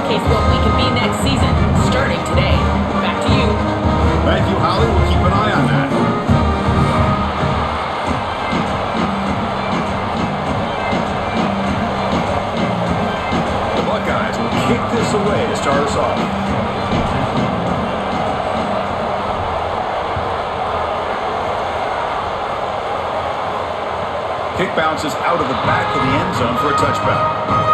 showcase what we can be next season, starting today. Back to you. Thank you, Holly. We'll keep an eye on that. The Buckeyes will kick this away to start us off. Kick bounces out of the back of the end zone for a touchback.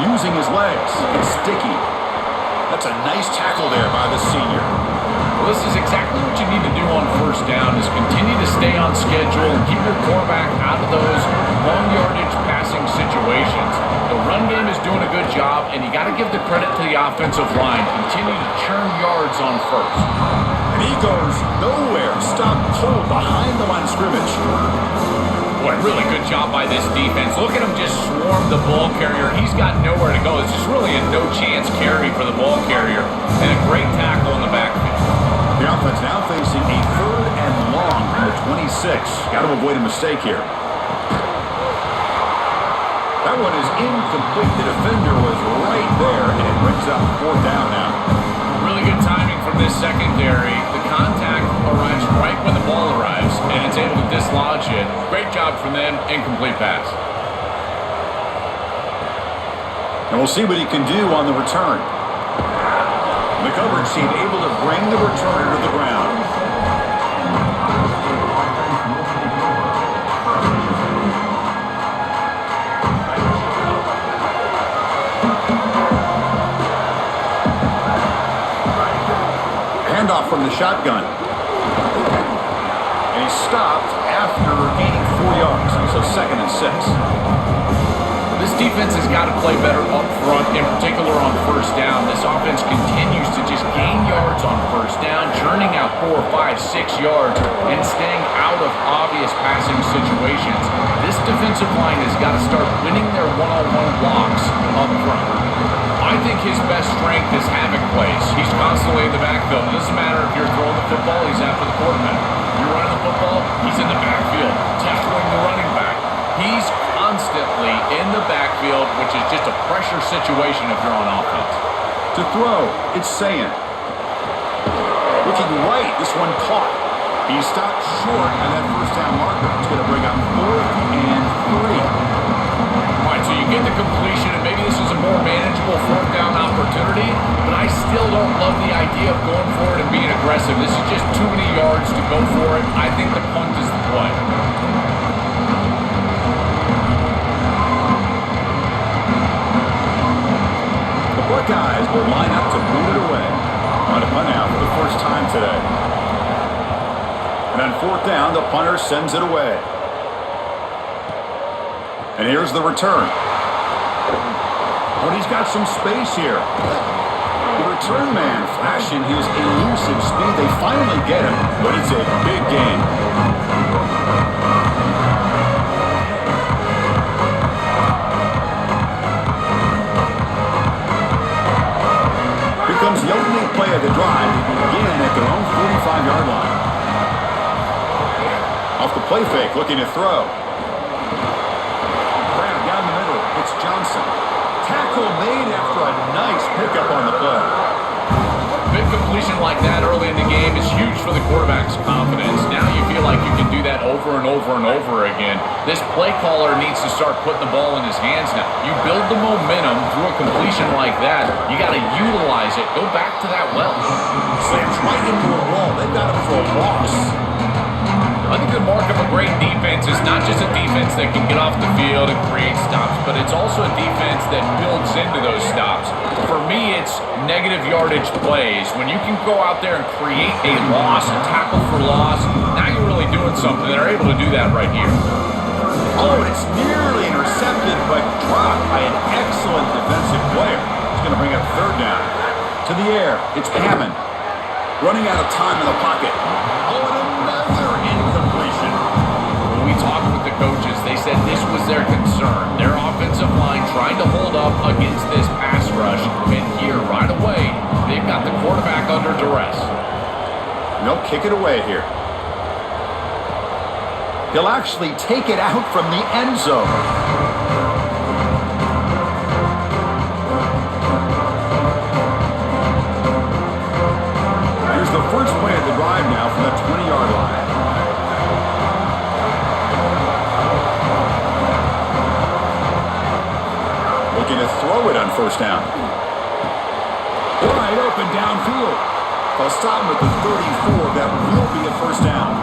Using his legs. It's sticky. That's a nice tackle there by the senior. Well, this is exactly what you need to do on first down is continue to stay on schedule and keep your quarterback out of those long yardage passing situations. The run game is doing a good job, and you got to give the credit to the offensive line. Continue to churn yards on first. And he goes nowhere. Stop cold behind the line of scrimmage. Boy, really good job by this defense. Look at him just swarm the ball carrier. He's got nowhere to go. It's just really a no-chance carry for the ball carrier. And a great tackle in the backfield. The offense now facing a 3rd and long from the 26. Got to avoid a mistake here. That one is incomplete. The defender was right there, and it brings up 4th down now. Really good timing from this secondary. The contact arrives right when the ball arrives, and it's able to dislodge it. Great job from them. Incomplete pass. And we'll see what he can do on the return. The coverage team able to bring the returner to the ground. Handoff from the shotgun. And he's stopped after gaining 4 yards. So 2nd and 6. This defense has got to play better up front, in particular on first down. This offense continues to just gain yards on first down, churning out 4, 5, 6 yards, and staying out of obvious passing situations. This defensive line has got to start winning their one-on-one blocks up front. I think his best strength is havoc plays. He's constantly in the backfield. It doesn't matter if you're throwing the football, he's after the quarterback. You're running the football, he's in the backfield, tackling the running back. He's constantly in the backfield, which is just a pressure situation if you're on offense. To throw, it's Saying. Looking right, this one caught. He stopped short on that first down marker. It's going to bring up 4th and 3. All right, so you get the completion, and maybe this is a more manageable 4th down opportunity, but I still don't love the idea of going for it and being aggressive. This is just too many yards to go for it. I think the punt is the play. Buckeyes will line up to boot it away. On a punt out for the first time today. And on 4th down, the punter sends it away. And here's the return. But he's got some space here. The return man flashing his elusive speed. They finally get him, but it's a big gain. Comes the opening play of the drive. They begin at their own 45-yard line. Off the play fake, looking to throw. Grab down the middle. It's Johnson. Tackle made after a nice pickup on the play. Big completion like that early in the game is huge for the quarterback's confidence. Now you feel like you can do that over and over and over again. This play caller needs to start putting the ball in his hands now. You build the momentum through a completion like that. You got to utilize it. Go back to that well. Slams right into a wall. They've got him for a loss. I think the mark of a great defense is not just a defense that can get off the field and create stops, but it's also a defense that builds into those stops. For me, it's negative yardage plays. When you can go out there and create a loss, a tackle for loss, now you're really doing something. They're able to do that right here. Oh, and it's nearly intercepted, but dropped by an excellent defensive player. It's going to bring up 3rd down. To the air, it's Hammond. Running out of time in the pocket. Oh, and another incompletion. When we talked with the coaches, they said this was their concern. Their offensive line trying to hold up against this pass rush. And here, right away, they've got the quarterback under duress. And they'll kick it away here. He'll actually take it out from the end zone. Here's the first play of the drive now from the 20-yard line. Looking to throw it on first down. Wide open downfield. They'll stop him at the 34. That will be a first down.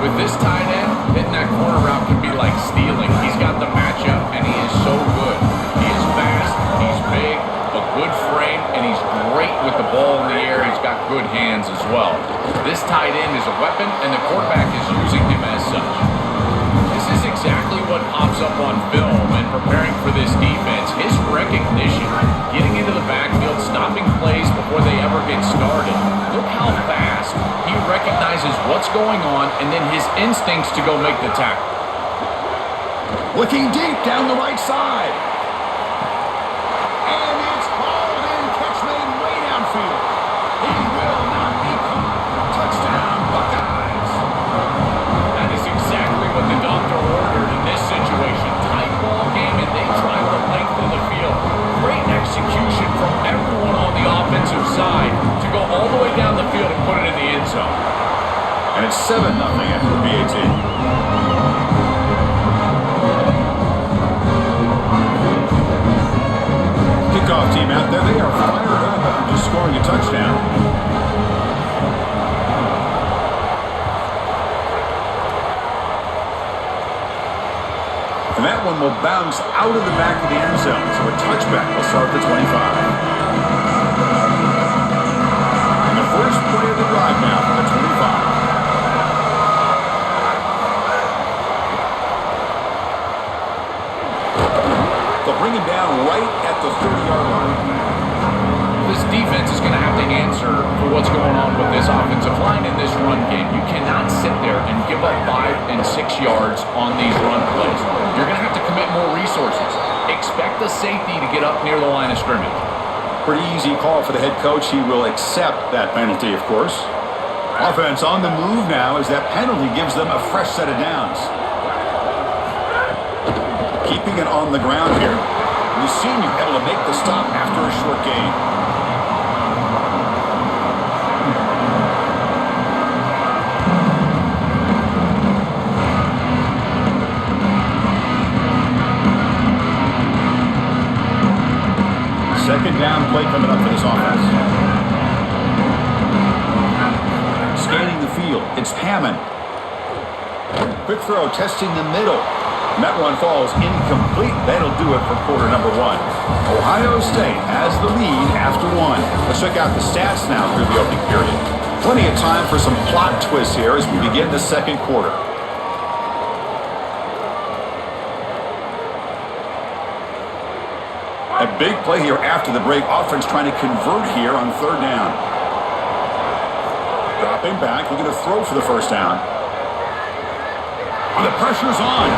With this tight end, hitting that corner route can be like stealing. He's got the matchup, and he is so good. He is fast, he's big, a good frame, and he's great with the ball in the air. He's got good hands as well. This tight end is a weapon, and the quarterback is using him as such. This is exactly what pops up on film and preparing for this defense. His recognition, getting into the backfield, stopping plays before they ever get started. Look how fast he recognizes what's going on and then his instincts to go make the tackle. Looking deep down the right side. And it's hauled in. Catch made way downfield. He will not be caught. Touchdown, Buckeyes. That is exactly what the doctor ordered in this situation. Tight ball game, and they drive the length of the field. Great execution from everyone on the offensive side to go all the way down the field and put it in the end zone. And it's 7-0 after the PAT. Kickoff team out there. They are fired up after just scoring a touchdown. And that one will bounce out of the back of the end zone. So a touchback will start at the 25. And the first play of the drive now from the 25. They'll bring him down right at the 30-yard line. This defense is going to have to answer for what's going on with this offensive line in this run game. You cannot sit there and give up 5 and 6 yards on these run plays. You're going to have to commit more resources. Expect the safety to get up near the line of scrimmage. Pretty easy call for the head coach. He will accept that penalty, of course. Offense on the move now as that penalty gives them a fresh set of downs. Keeping it on the ground here. The senior able to make the stop after a short gain. Second down play coming up for this offense. Scanning the field. It's Hammond. Quick throw testing the middle. And that one falls incomplete. That'll do it for quarter number 1. Ohio State has the lead after 1. Let's check out the stats now through the opening period. Plenty of time for some plot twists here as we begin the second quarter. A big play here after the break. Offense trying to convert here on third down. Dropping back, looking to throw for the first down. The pressure's on.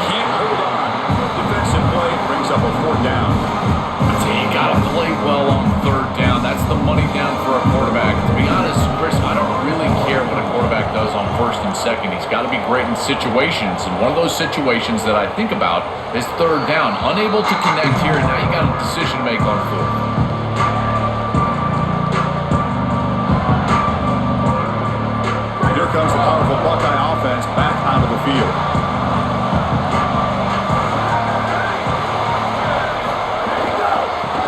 Can't hold on. Defensive play brings up a fourth down. I tell you, you got to play well on third down. That's the money down for a quarterback. To be honest, Chris, I don't really care what a quarterback does on first and second. He's got to be great in situations. And one of those situations that I think about is third down. Unable to connect here, and now you got a decision to make on fourth. Here comes the powerful Buckeye offense back onto the field.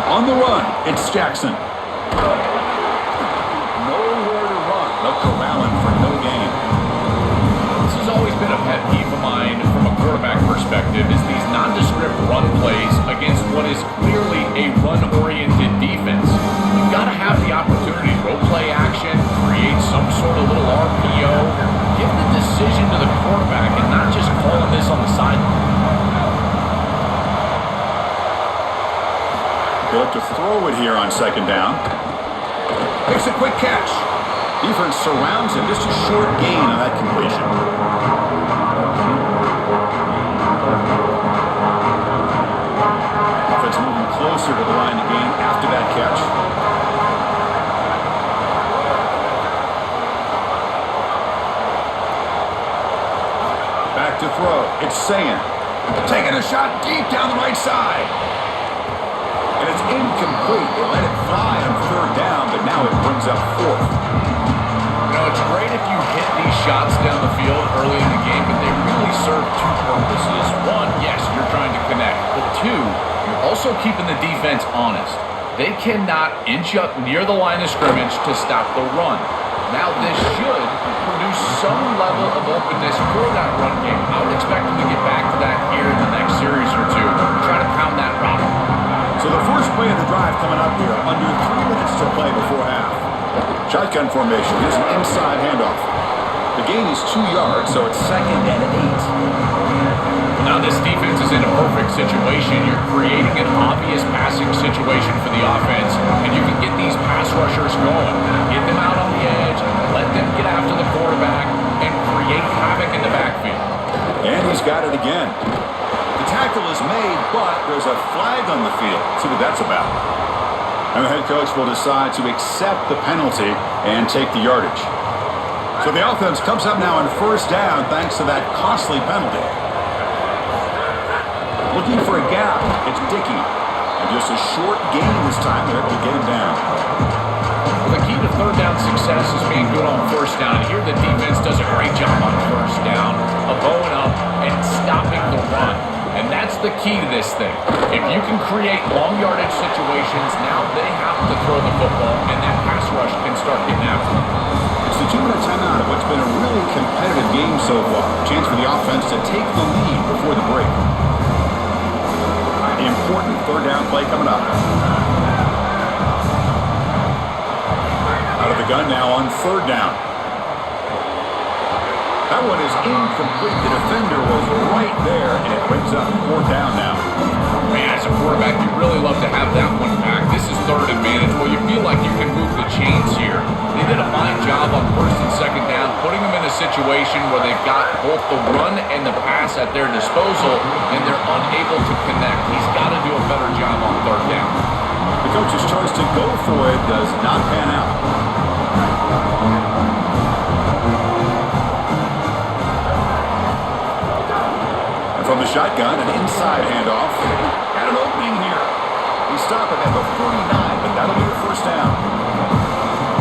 On the run, it's Jackson. Nowhere to run. They'll corral him for no gain. This has always been a pet peeve of mine from a quarterback perspective is these nondescript run plays against what is clearly a run-oriented defense. You've got to have the opportunity to go play action, create some sort of little RPO, give the decision to the quarterback and not just calling this on the sideline. They look to throw it here on second down. Makes a quick catch. Defense surrounds him. Just a short gain on that completion. Offense moving closer to the line of game after that catch. throw. It's saying, taking a shot deep down the right side. And it's incomplete. They let it fly on third down, but now it brings up fourth. You know, it's great if you hit these shots down the field early in the game, but they really serve two purposes. One, yes, you're trying to connect. But two, you're also keeping the defense honest. They cannot inch up near the line of scrimmage to stop the run. Now, this should produce some level of openness for that run game. I would expect them to get back to that here in the next series or two. Try to pound that rock. So the first play of the drive coming up here. Under 3 minutes to play before half. Shotgun formation. Here's an inside handoff. The gain is 2 yards, so it's 2nd and 8. Now this defense is in a perfect situation. You're creating an obvious passing situation for the offense, and you can get these pass rushers going. Get them out on the edge, let them get after the quarterback, and create havoc in the backfield. And he's got it again. The tackle is made, but there's a flag on the field. See what that's about. And the head coach will decide to accept the penalty and take the yardage. So the offense comes up now on first down thanks to that costly penalty. Looking for a gap. It's Dickey. And just a short gain this time. They're able to get him down. Well, the key to third down success is being good on first down. Here the defense does a great job on first down of bowing up and stopping the run. And that's the key to this thing. If you can create long yardage situations, now they have to throw the football, and that pass rush can start getting after them. It's the 2-minute timeout of what's been a really competitive game so far. Chance for the offense to take the lead before the break. The important third down play coming up. Out of the gun now on third down. That one is incomplete. The defender was right there, and it brings up fourth down now. Man, as a quarterback, you really love to have that one back. This is third and manageable. You feel like you can move the chains here. They did a fine job on first and second down, putting them in a situation where they've got both the run and the pass at their disposal, and they're unable to connect. He's got to do a better job on third down. The coach's choice to go for it does not pan out. From the shotgun, an inside handoff. Got an opening here. We stop it at the 49, but that'll be the first down.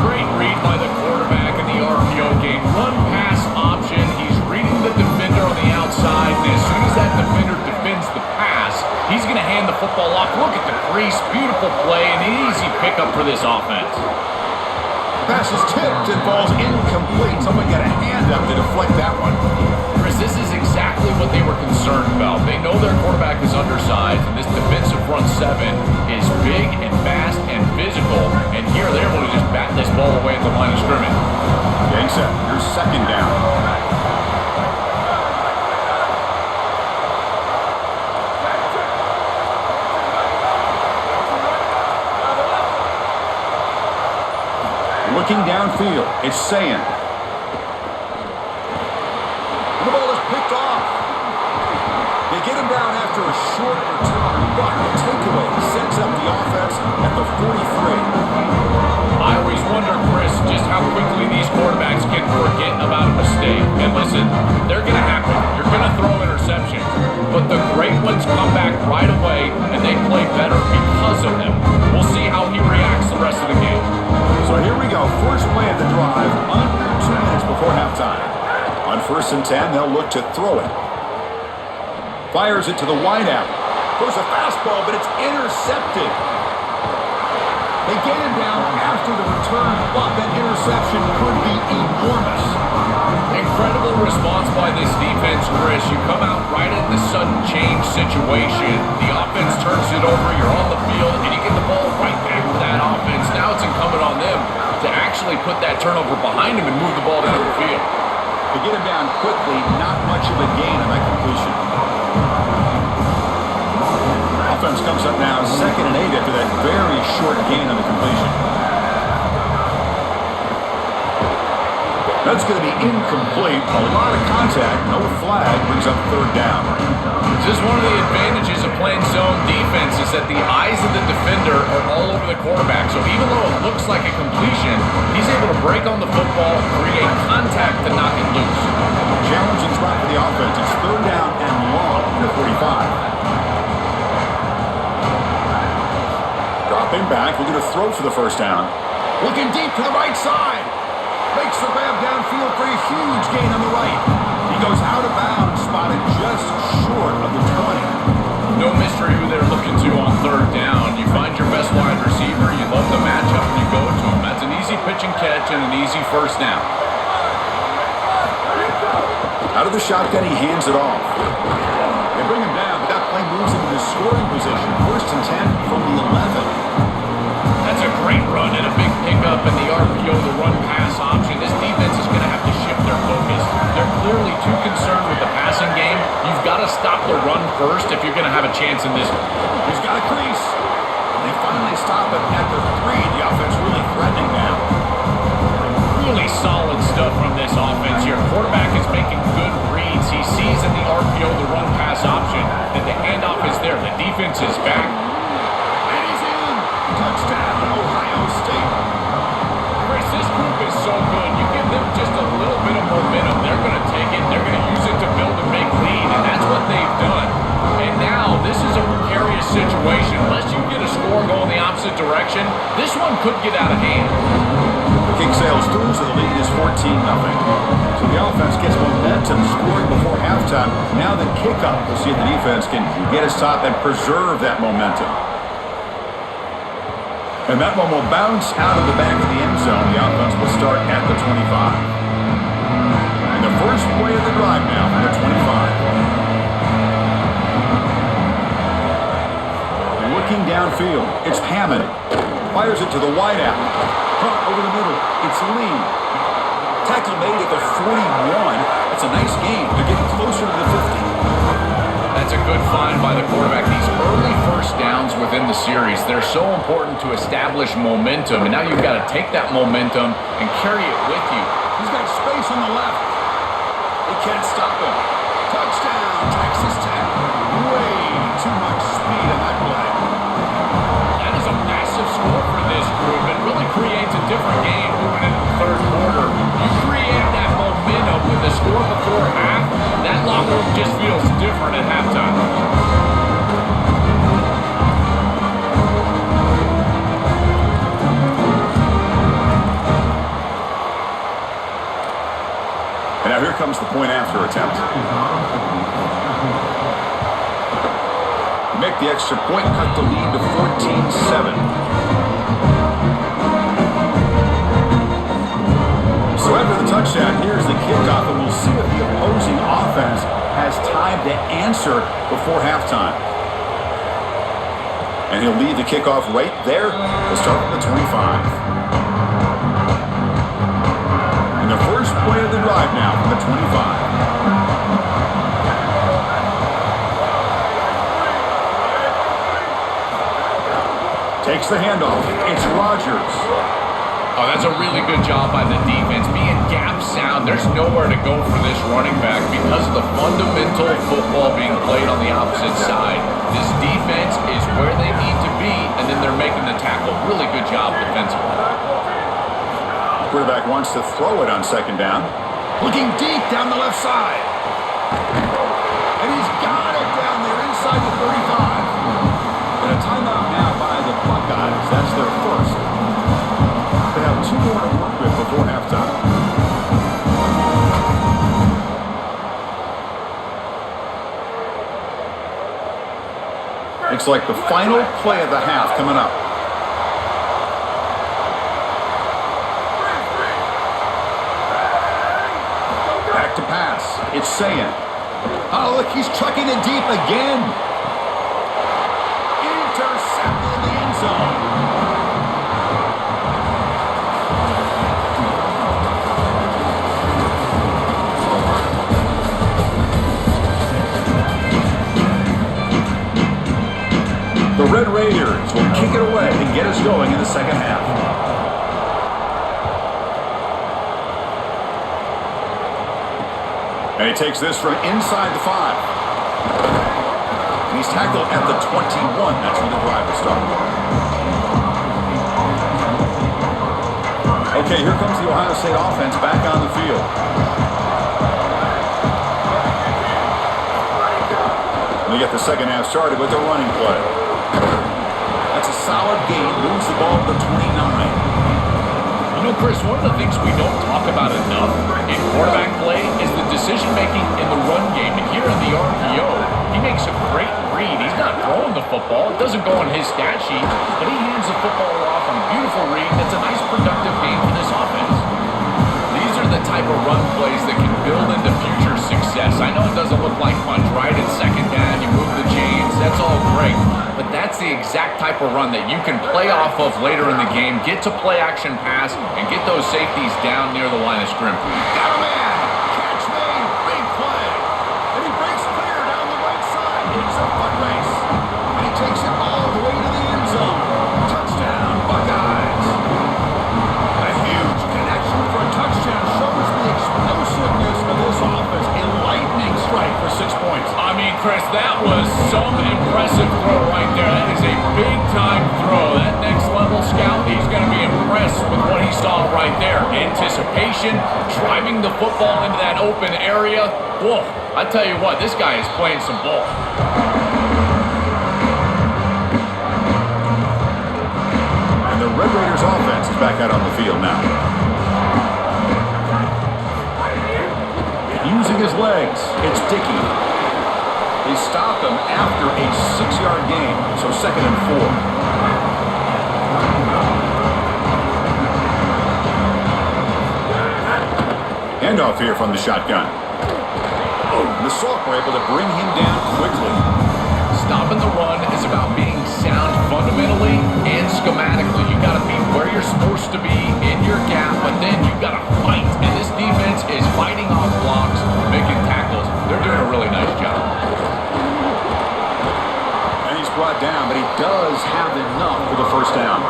Great read by the quarterback in the RPO game. One pass option. He's reading the defender on the outside, and as soon as that defender defends the pass, he's going to hand the football off. Look at the crease. Beautiful play, and an easy pickup for this offense. Pass is tipped and falls incomplete. Someone got a hand up to deflect that one. Chris, this is exactly what they were concerned about. They know their quarterback is undersized, and this defensive front seven is big and fast and physical. And here they're able to just bat this ball away at the line of scrimmage. Gang set. Here's second down. Looking downfield, it's saying. The ball is picked off. They get him down after a short return, but the takeaway sets up the offense at the 43. I always wonder, Chris, just how quickly these quarterbacks can forget about a mistake. And listen, they're going to happen. You're going to throw interceptions. But the great ones come back right away, and they play better because of them. We'll see how he reacts the rest of the game. So here we go. First play of the drive, under 2 minutes before halftime. On first and 10, they'll look to throw it. Fires it to the wideout. Throws a fastball, but it's intercepted. They get him down after the return, but that interception could be enormous. Incredible response by this defense, Chris. You come out right at the sudden change situation. The offense turns it over. You're on the field, and you get the ball right back to that offense. Now it's incumbent on them to actually put that turnover behind them and move the ball down the field. To get him down quickly, not much of a gain on that completion. Offense comes up now 2nd and 8 after that very short gain on the completion. That's going to be incomplete. A lot of contact, no flag, brings up third down. This is one of the advantages of playing zone defense is that the eyes of the defender are all over the quarterback. So even though it looks like a completion, he's able to break on the football, create contact to knock it loose. Challenging spot for the offense. It's third down. 45. Dropping back, looking to throw for the first down. Looking deep to the right side. Makes the grab downfield for a huge gain on the right. He goes out of bounds, spotted just short of the 20. No mystery who they're looking to on third down. You find your best wide receiver, you love the matchup, and you go to him. That's an easy pitch and catch and an easy first down. Out of the shotgun, he hands it off. They bring him down, but that play moves him into scoring position. First and 10 from the 11. That's a great run and a big pickup in the RPO, the run-pass option. This defense is going to have to shift their focus. They're clearly too concerned with the passing game. You've got to stop the run first if you're going to have a chance in this one. He's got a crease. And they finally stop it at the 3. The offense really threatening now. Really solid stuff from this offense here. Quarterback is making good reads. He sees in the RPO, the run-pass option, that the handoff is there. The defense is back. And he's in. Touchdown, Ohio State. Chris, this group is so good. You give them just a little bit of momentum, they're going to take it. They're going to use it to build a big lead, and that's what they've done. And now, this is a precarious situation. Unless you get a score going the opposite direction, this one could get out of hand. Kick sails through, so the lead is 14-0. So the offense gets momentum, scoring before halftime. Now the kickoff. We'll see if the defense can get a stop and preserve that momentum. And that one will bounce out of the back of the end zone. The offense will start at the 25. And the first play of the drive now from the 25. Looking downfield, it's Hammond. Fires it to the wideout. Hunt over the middle. It's Lee. Tackle made at the 41. That's a nice game. They're getting closer to the 50. That's a good find by the quarterback. These early first downs within the series, they're so important to establish momentum. And now you've got to take that momentum and carry it with you. He's got space on the left. They can't stop him. Touchdown, Texas Tech. Way too much speed in that play. That is a massive score for this group. It really creates a different game moving into the third quarter. You create that momentum with the score before half, that locker room just feels different at halftime. And now here comes the point after attempt. Make the extra point, cut the lead to 14-7. So after the touchdown, here's the kickoff, and we'll see if the opposing offense has time to answer before halftime. And he'll lead the kickoff right there to start at the 25. And the first play of the drive now from the 25. Takes the handoff. It's Rodgers. Oh, that's a really good job by the defense. Being gap sound, there's nowhere to go for this running back because of the fundamental football being played on the opposite side. This defense is where they need to be, and then they're making the tackle. Really good job defensively. Quarterback wants to throw it on second down. Looking deep down the left side. And he's got it down there inside the 35. And a timeout now by the Buckeyes. That's their first. They have 2 more to work with before halftime. Looks like the final play of the half coming up. Back to pass. It's Sayan. Oh, look, he's trucking it deep again. Intercepted in the end zone. The Red Raiders will kick it away and get us going in the second half. And he takes this from inside the 5. And he's tackled at the 21. That's where the drive will start. Okay, here comes the Ohio State offense back on the field. The We get the second half started with a running play. That's a solid gain. Moves the ball to the 29. You know, Chris, one of the things we don't talk about enough in quarterback play is the decision-making in the run game. And here in the RPO, he makes a great read. He's not throwing the football. It doesn't go on his stat sheet, but he hands the football off on a beautiful read. That's a nice productive game for this offense. These are the type of run plays that can build into future success. I know it doesn't look like much, right? It's second down, you move the chains, that's all great. But that's the exact type of run that you can play off of later in the game, get to play action pass, and get those safeties down near the line of scrimmage. Got a man! Catch made! Big play! And he breaks clear down the right side. It's a foot race. And he takes it all the way to the end zone. Touchdown, Buckeyes! A huge connection for a touchdown shows the explosiveness of this offense. A lightning strike for 6 points. I mean, Chris, that was some impressive throw right there. That is a big-time throw. That next-level scout, he's going to be impressed with what he saw right there. Anticipation, driving the football into that open area. Whoa, I tell you what, this guy is playing some ball. And the Red Raiders offense is back out on the field now. Using his legs, it's Dickey. They stopped him after a 6-yard gain, so 2nd and 4. Handoff here from the shotgun. The Salk were able to bring him down quickly. Stopping the run is about being sound fundamentally and schematically. You got to be where you're supposed to be in your gap, but then you got to fight. And this defense is fighting off blocks, making tackles. They're doing a really nice job. And he's brought down, but he does have enough for the first down.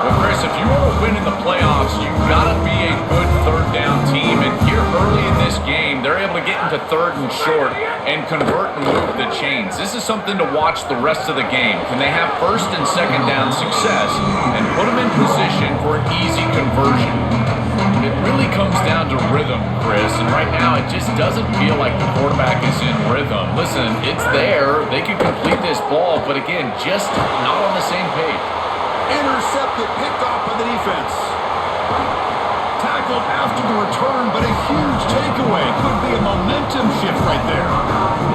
Well, Chris, if you want to win in the playoffs, you've got to be a good third down team. And here early in this game, they're able to get into 3rd and short and convert and move the chains. This is something to watch the rest of the game. Can they have 1st and 2nd down success and put them in position for an easy conversion? It really comes down to rhythm, Chris, and right now it just doesn't feel like the quarterback is in rhythm. Listen, it's there. They can complete this ball, but again, just not on the same page. Intercepted, picked off by the defense. Tackled after the return, but a huge takeaway. Could be a momentum shift right there.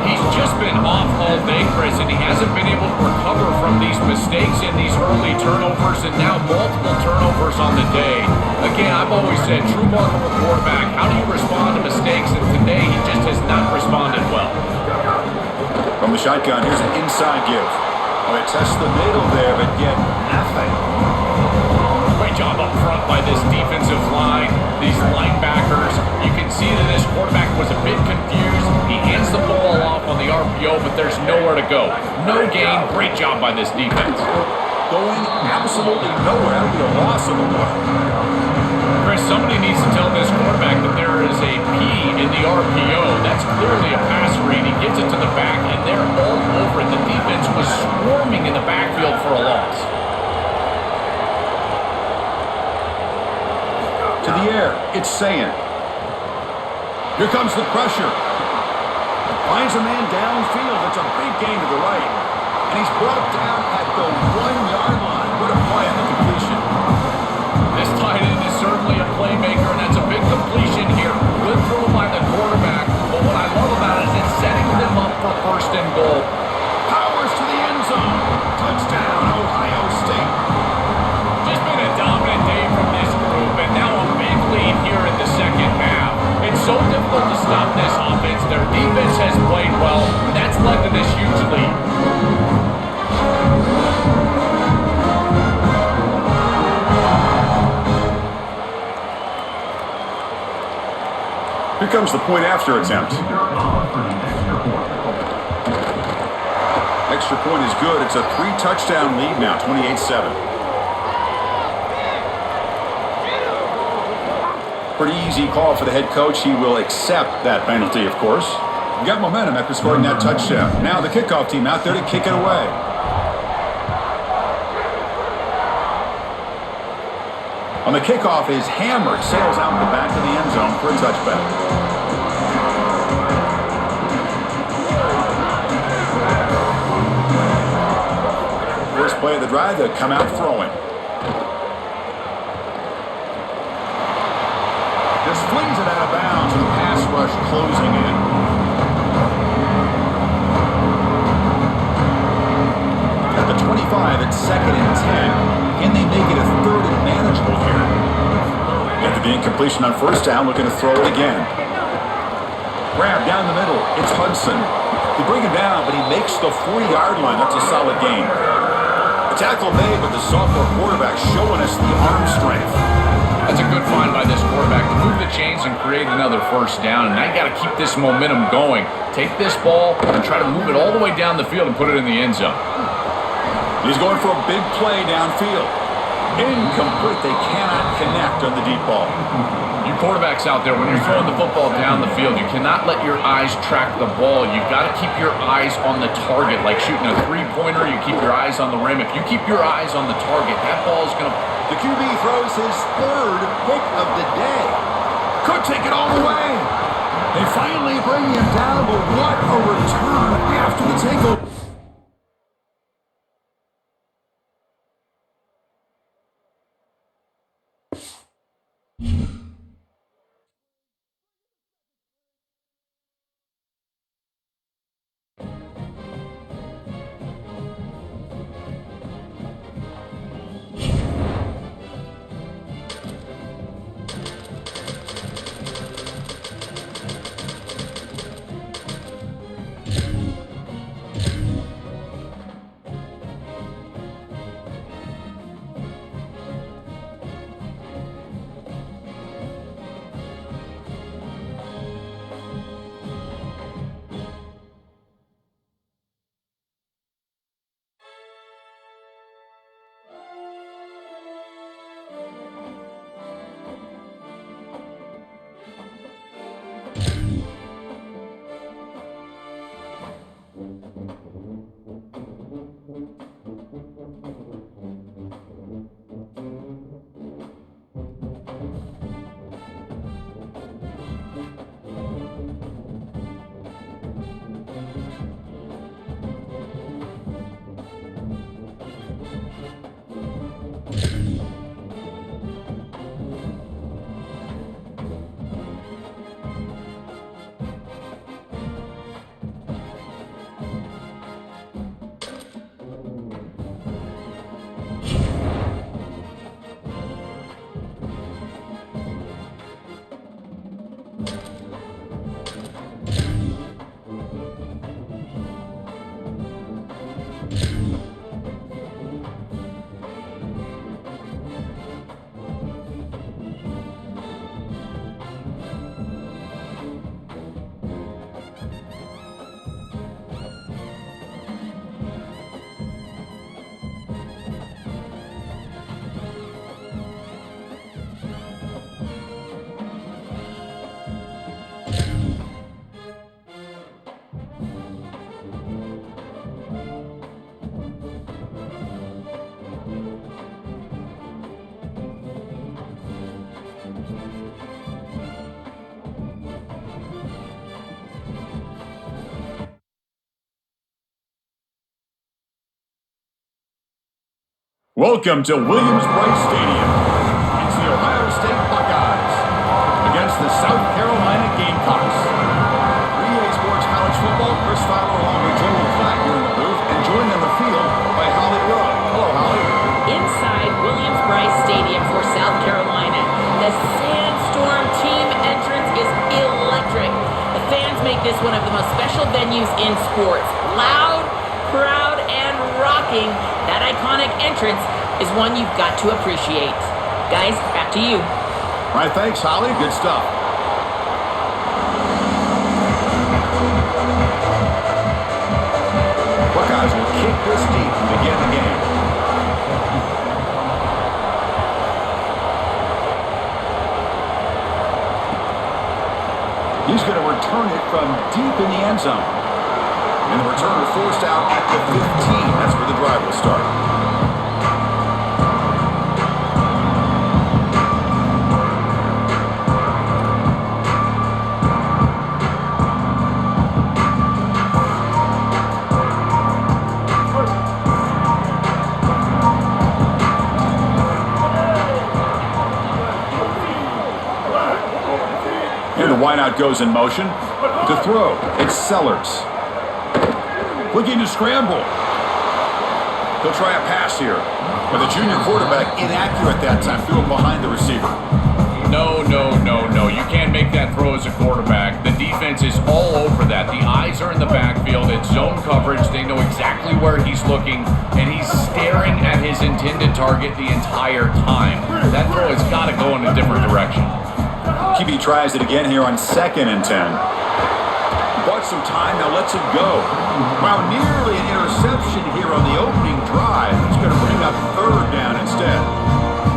He's just been off all day, Chris, and he hasn't been able to recover from these mistakes in these early turnovers and now multiple turnovers on the day. Again, I've always said, true mark of a quarterback, how do you respond to mistakes? And today, he just has not responded well. From the shotgun, here's an inside give. Well, they test the middle there, but get nothing. Great job up front by this defensive line, these linebackers. You can see that this quarterback was a bit confused. He hands the ball off on the RPO, but there's nowhere to go. No gain. Great job by this defense. Going absolutely nowhere. That would be a loss of the ball. Chris, somebody needs to tell this quarterback that there is a P in the RPO. That's clearly a pass read. He gets it to the back, and they're all over it. The defense was swarming in the backfield for a loss. To the air, it's Sayan. Here comes the pressure. Finds a man downfield. It's a big gain to the right. And he's brought down at the 1-yard line. What a play on the completion. This tight end is certainly a playmaker, and that's a big completion here. Good throw by the quarterback, but what I love about it is it's setting them up for 1st and goal. Powers to the end zone. Touchdown, Ohio State. Just been a dominant day from this group, and now a big lead here in the second half. It's so difficult to stop this offense. Their defense has played well, and that's led to this huge lead. Here comes the point after attempt. Extra point is good. It's a 3-touchdown lead now, 28-7. Pretty easy call for the head coach. He will accept that penalty, of course. You got momentum after scoring that touchdown. Now the kickoff team out there to kick it away. On the kickoff is hammered, sails out the back of the end zone for a touchback. play of the drive, they'll come out throwing. Just flings it out of bounds, and the pass rush closing in. At the 25, it's 2nd and 10. Can they make it a 3rd and manageable here? After the incompletion on 1st down, looking to throw it again. Grab down the middle. It's Hudson. They bring him down, but he makes the 40-yard line. That's a solid gain. The tackle made, but the sophomore quarterback showing us the arm strength. That's a good find by this quarterback to move the chains and create another 1st down. And now you got to keep this momentum going. Take this ball and try to move it all the way down the field and put it in the end zone. He's going for a big play downfield. Incomplete. They cannot connect on the deep ball. You quarterbacks out there, when you're throwing the football down the field, you cannot let your eyes track the ball. You've got to keep your eyes on the target. Like shooting a 3-pointer, you keep your eyes on the rim. If you keep your eyes on the target, that ball is going to... The QB throws his 3rd pick of the day. Could take it all the way. They finally bring him down, but what a return after the takeover. Welcome to Williams-Brice Stadium. It's the Ohio State Buckeyes against the South Carolina Gamecocks. 3A Sports College Football, Chris Fowler along with Joel Klatt here in the booth, and joined on the field by Holly Rowe. Hello, Holly. Inside Williams-Brice Stadium for South Carolina, the Sandstorm team entrance is electric. The fans make this one of the most special venues in sports. Loud, proud, and rocking. That iconic entrance is one you've got to appreciate. Guys, back to you. All right, thanks, Holly. Good stuff. Buckeyes will kick this deep to begin the game. He's going to return it from deep in the end zone. And the returner forced out at the 15. That's where the drive will start. And the wideout goes in motion. To throw, it's Sellers. Looking to scramble. He'll try a pass here. But the junior quarterback inaccurate that time, threw it behind the receiver. No. You can't make that throw as a quarterback. The defense is all over that. The eyes are in the backfield. It's zone coverage. They know exactly where he's looking, and he's staring at his intended target the entire time. That throw has got to go in a different direction. QB tries it again here on 2nd and 10. Bought some time, now lets it go. Wow, nearly an interception here on the opening drive. It's going to bring up 3rd down instead.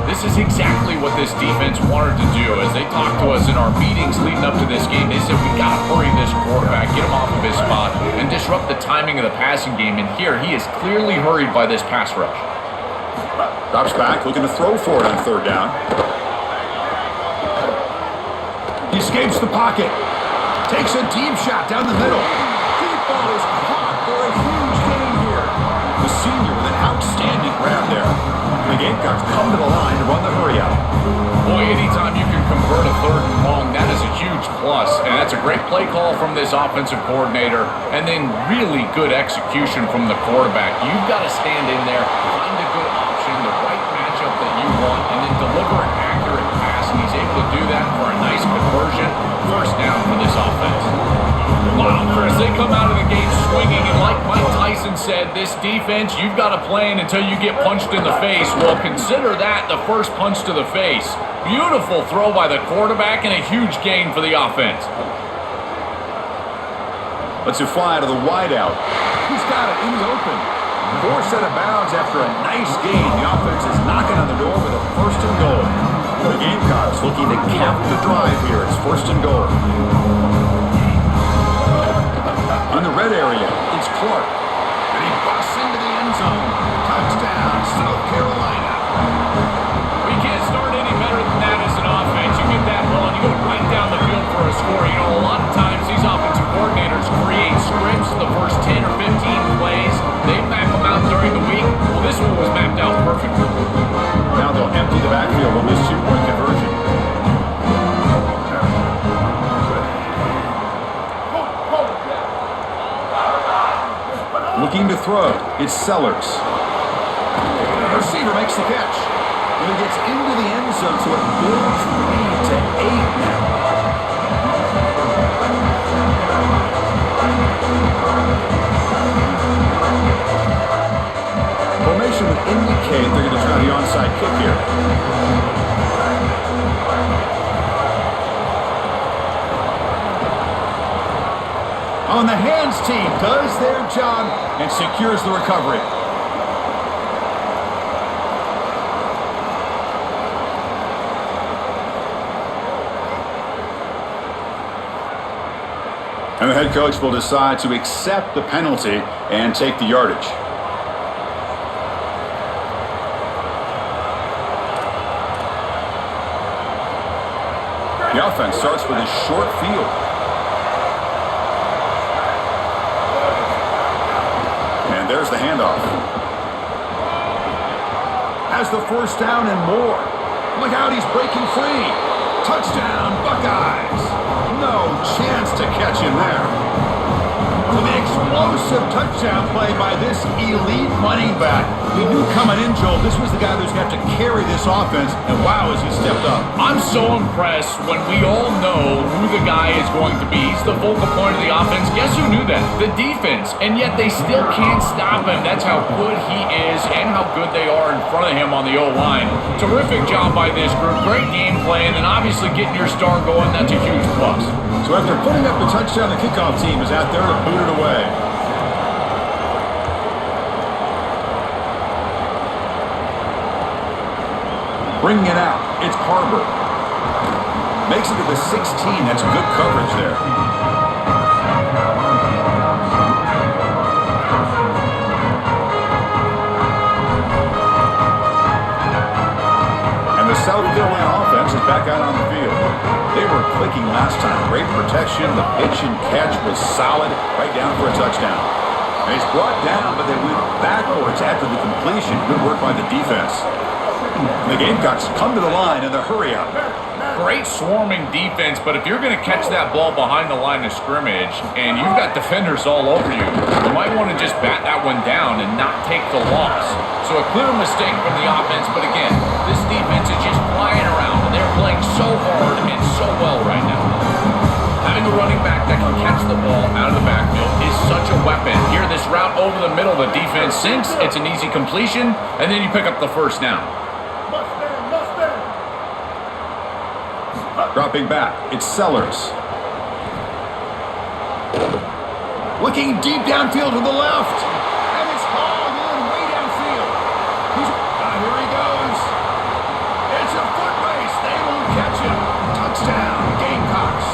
This is exactly what this defense wanted to do. As they talked to us in our meetings leading up to this game, they said, we got to hurry this quarterback, get him off of his spot, and disrupt the timing of the passing game. And here, he is clearly hurried by this pass rush. Drops back, looking to throw for it on 3rd down. He escapes the pocket. Takes a deep shot down the middle. Deep ball is caught for a huge gain here. The senior with an outstanding grab there. The Gamecocks come to the line to run the hurry out. Boy, anytime you can convert a 3rd and long, that is a huge plus. And that's a great play call from this offensive coordinator. And then really good execution from the quarterback. You've got to stand in there, find a good option, the right matchup that you want, and then deliver an accurate pass. And he's able to do that for a nice conversion. 1st down for this offense. Wow, Chris, they come out of the game swinging, and like Mike Tyson said, this defense, you've got to play in until you get punched in the face. Well, consider that the first punch to the face. Beautiful throw by the quarterback and a huge gain for the offense. Lets it fly to the wideout. He's got it in the open. 4 set of bounds after a nice gain. The offense is knocking on the door with a 1st and goal. The Gamecocks looking to cap the drive here. It's 1st and goal. In the red area, it's Clark. And he busts into the end zone. Touchdown, South Carolina. We can't start any better than that as an offense. You get that ball and you go right down the field for a score. You know, a lot of times these offensive coordinators create scripts the first 10 or 15 plays. They map them out during the week. Well, this one was mapped out perfectly. Now they'll empty the backfield on this 2-point conversion. Looking to throw, it's Sellers. The receiver makes the catch. And he gets into the end zone, so it builds the lead to 8 now. Formation would indicate they're going to try the onside kick here. On the hands team does their job and secures the recovery. And the head coach will decide to accept the penalty and take the yardage. The offense starts with a short field. And there's the handoff. Has the 1st down and more. Look out, he's breaking free. Touchdown, Buckeyes. No chance to catch him there. To the explosive touchdown play by this elite running back. He knew coming in, Joel, this was the guy who's got to carry this offense, and wow, has he stepped up. I'm so impressed when we all know who the guy is going to be. He's the focal point of the offense. Guess who knew that? The defense. And yet they still can't stop him. That's how good he is and how good they are in front of him on the O-line. Terrific job by this group. Great game play, and then obviously getting your star going, that's a huge plus. So after putting up the touchdown, the kickoff team is out there to boot it away. Bringing it out, it's Harbor. Makes it to the 16. That's good coverage there. And the South Carolina offense is back out on the field. They were clicking last time. Great protection. The pitch and catch was solid. Right down for a touchdown. And he's brought down, but they went backwards after the completion. Good work by the defense. The Gamecocks come to the line in the hurry up. great swarming defense, but if you're going to catch that ball behind the line of scrimmage and you've got defenders all over you, you might want to just bat that one down and not take the loss. So a clear mistake from the offense, but again, this defense is just flying around, and they're playing so hard and so well right now. Having a running back that can catch the ball out of the backfield is such a weapon. Here, this route over the middle, the defense sinks, it's an easy completion, and then you pick up the first down. Dropping back, it's Sellers. Looking deep downfield to the left. And it's hauled in way downfield. Here he goes. It's a foot race. They won't catch him. Touchdown, Gamecocks.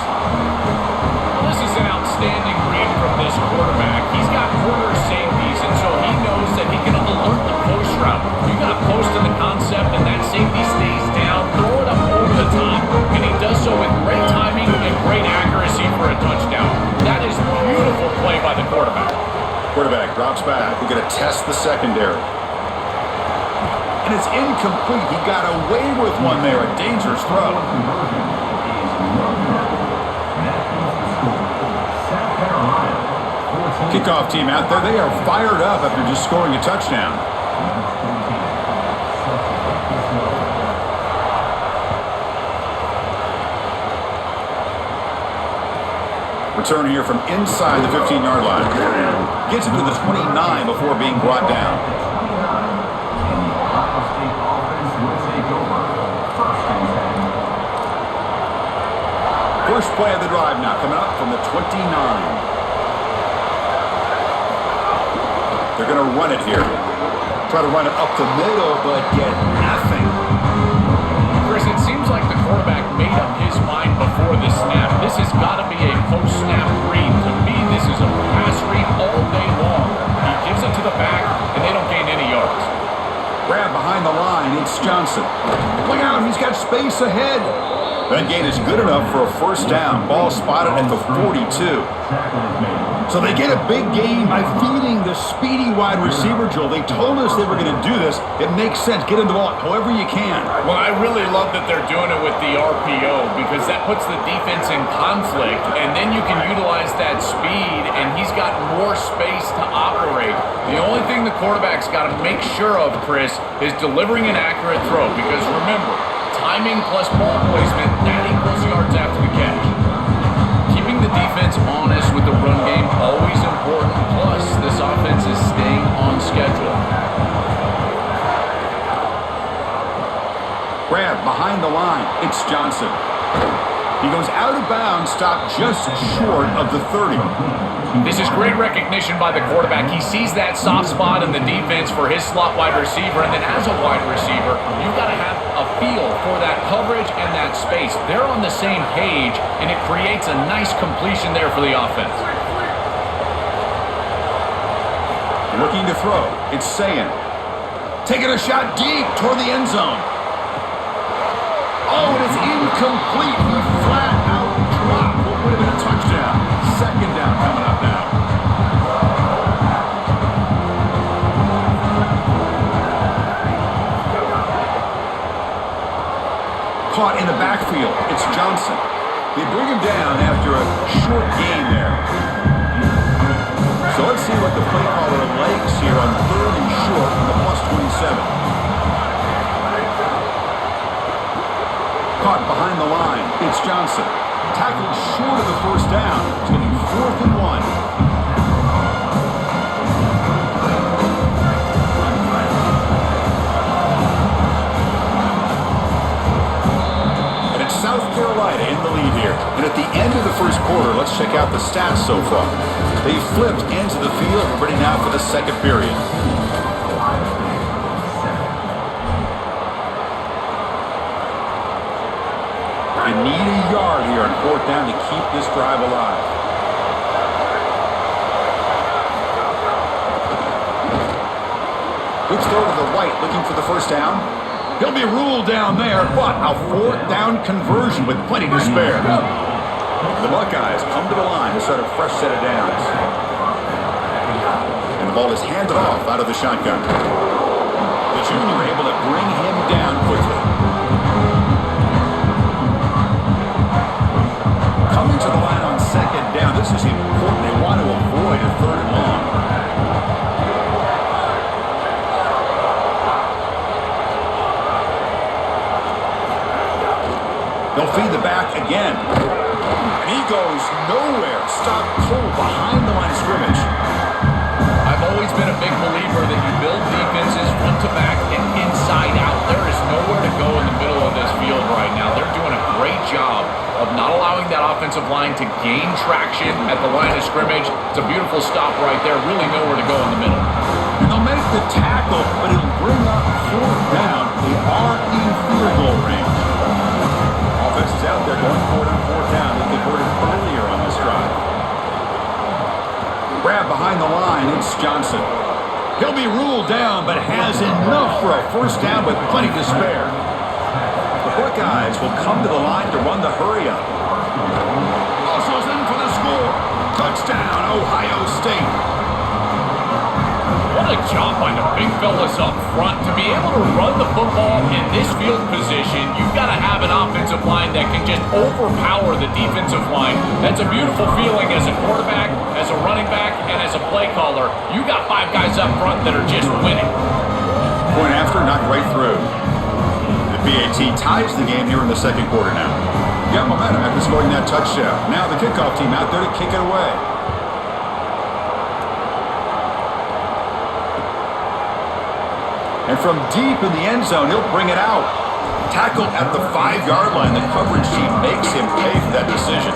Well, this is an outstanding read from this quarterback. He's got corner safeties, and so he knows that he can alert the post route. You got post in the concept, and that safety stays down. Throw it up over the top, and he does so with great timing and great accuracy for a touchdown. That is beautiful play by the quarterback. Quarterback drops back. We're going to test the secondary. And it's incomplete. He got away with one there. A dangerous throw. Kickoff team out there. They are fired up after just scoring a touchdown. Return here from inside the 15-yard line. Gets it to the 29 before being brought down. First play of the drive now coming up from the 29. They're going to run it here. Try to run it up the middle, but get nothing. Chris, it seems like the quarterback made up his mind before the snap. This has got to be a post-snap read. To me, this is a pass read all day long. He gives it to the back, and they don't gain any yards. Grab behind the line. It's Johnson. Look out. He's got space ahead. That gain is good enough for a first down. Ball spotted at the 42. So they get a big gain by feeding the speedy wide receiver, Joel. They told us they were going to do this. It makes sense. Get him the ball however you can. Well, I really love that they're doing it with the RPO because that puts the defense in conflict, and then you can utilize that speed, and he's got more space to operate. The only thing the quarterback's got to make sure of, Chris, is delivering an accurate throw because remember, timing plus ball placement, that equals yards after the catch. Keeping the defense honest with the run game, always important. Plus, this offense is staying on schedule. Grab behind the line. It's Johnson. He goes out of bounds, stopped just short of the 30. This is great recognition by the quarterback. He sees that soft spot in the defense for his slot wide receiver, and then as a wide receiver, you've got to have a feel for that coverage and that space. They're on the same page, and it creates a nice completion there for the offense. Looking to throw. It's Sayin. Taking a shot deep toward the end zone. Oh, and it's incomplete. He flat out dropped what would have been a touchdown. Second down coming up now. Caught in the backfield. It's Johnson. They bring him down after a short gain there. So let's see what the play caller likes here on 3rd and short from the +27. Caught behind the line. It's Johnson. Tackled short of the first down. It's going to be 4th and 1. And it's South Carolina in the lead here. And at the end of the first quarter, let's check out the stats so far. They flipped into the field. We're ready now for the second period. They need a yard here on 4th down to keep this drive alive. Good throw to the right, looking for the first down. He'll be ruled down there, but a 4th down conversion with plenty to spare. The Buckeyes come to the line to start a fresh set of downs. And the ball is handed off out of the shotgun. The junior able to bring him down quickly. again. And he goes nowhere. Stopped cold behind the line of scrimmage. I've always been a big believer that you build defenses front to back and inside out. There is nowhere to go in the middle of this field right now. They're doing a great job of not allowing that offensive line to gain traction at the line of scrimmage. It's a beautiful stop right there. Really nowhere to go in the middle. And they'll make the tackle, but it'll bring up fourth down. They are in field goal range. Offense is out there going for it on fourth down. They converted earlier on this drive. Grab behind the line, it's Johnson. He'll be ruled down, but has enough for a first down with plenty to spare. The Buckeyes will come to the line to run the hurry-up. Russell's in for the score. Touchdown, Ohio State. What a job by the big fellas up front. To be able to run the football in this field position, you've got to have an offensive line that can just overpower the defensive line. That's a beautiful feeling as a quarterback, as a running back, and as a play caller. You got 5 guys up front that are just winning. Point after, knocked right through. The BAT ties the game here in the second quarter now. Got momentum after scoring that touchdown. Now the kickoff team out there to kick it away. And from deep in the end zone, he'll bring it out. Tackled at the 5-yard line. The coverage team makes him pay for that decision.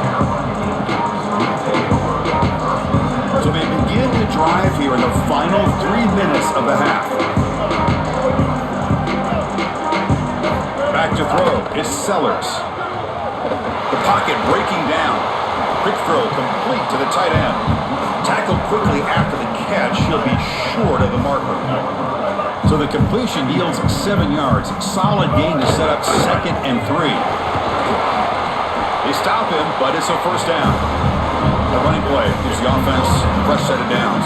So they begin to drive here in the final 3 minutes of the half. Back to throw is Sellers. The pocket breaking down. Quick throw complete to the tight end. Tackled quickly after the catch. He'll be short of the marker. So the completion yields 7 yards. Solid gain to set up 2nd and 3. They stop him, but it's a first down. The running play gives the offense a fresh set of downs.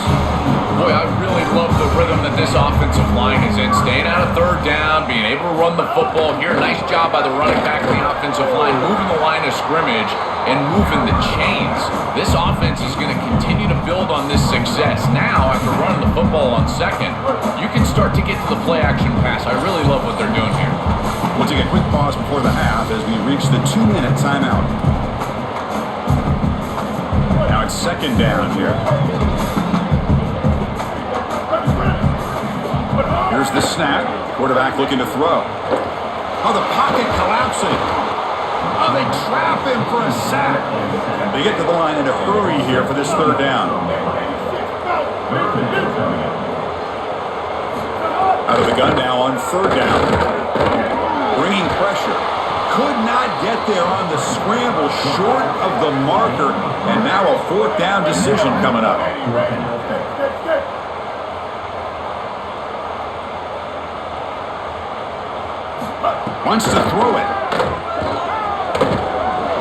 Boy, I really love the rhythm that this offensive line is in. Staying out of third down, being able to run the football here. Nice job by the running back and the offensive line, moving the line of scrimmage and moving the chains. This offense is going to continue to build on this success. Now, after running the football on second, you can start to get to the play-action pass. I really love what they're doing here. We'll take a quick pause before the half as we reach the 2-minute timeout. Now it's second down here. Here's the snap. Quarterback looking to throw. Oh, the pocket collapsing. Oh, they trap him for a sack. They get to the line in a hurry here for this third down. Out of the gun now on third down. Bringing pressure. Could not get there on the scramble, short of the marker. And now a fourth down decision coming up. Wants to throw it.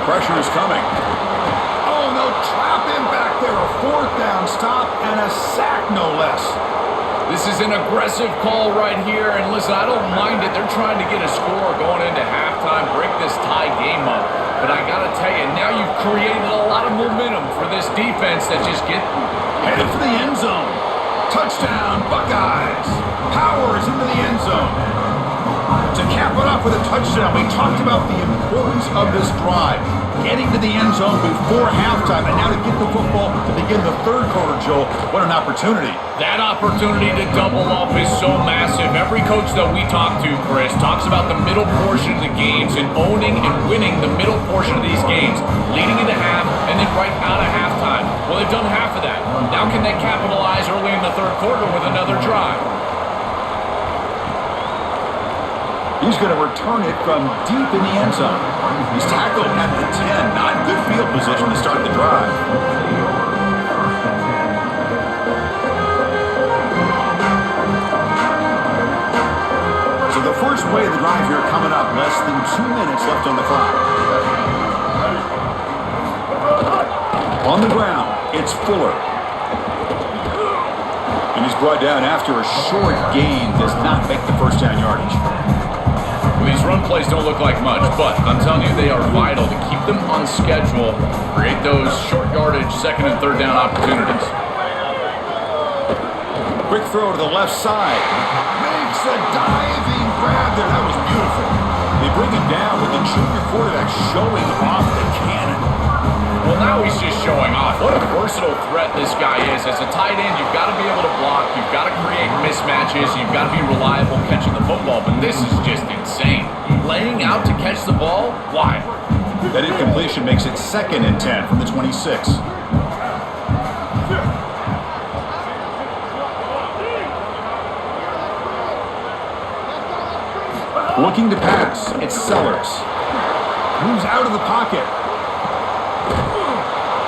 Pressure is coming. Oh, no, trap him back there. A fourth down stop and a sack, no less. This is an aggressive call right here. And listen, I don't mind it. They're trying to get a score going into halftime, break this tie game up. But I got to tell you, now you've created a lot of momentum for this defense that just get headed for the end zone. Touchdown, Buckeyes. Powers into the end zone. To cap it off with a touchdown, we talked about the importance of this drive. Getting to the end zone before halftime, and now to get the football to begin the third quarter, Joel. What an opportunity. That opportunity to double up is so massive. Every coach that we talk to, Chris, talks about the middle portion of the games and owning and winning the middle portion of these games, leading into half and then right out of halftime. Well, they've done half of that. Now can they capitalize early in the third quarter with another drive? He's going to return it from deep in the end zone. He's tackled at the 10. Not good field position to start the drive. So the first play of the drive here coming up. Less than 2 minutes left on the clock. On the ground, it's Fuller. And he's brought down after a short gain. Does not make the first down yardage. These run plays don't look like much, but I'm telling you, they are vital to keep them on schedule, create those short yardage second and third down opportunities. Quick throw to the left side. Makes a diving grab there. That was beautiful. They bring him down with the junior quarterback showing off the cannon. Well, now he's just showing off. What a versatile threat this guy is. As a tight end, you've got to be able to block. You've got to create mismatches. You've got to be reliable catching the football. But this is just insane. Laying out to catch the ball? Why? That incompletion makes it 2nd and 10 from the 26. Looking to pass. It's Sellers. Moves out of the pocket.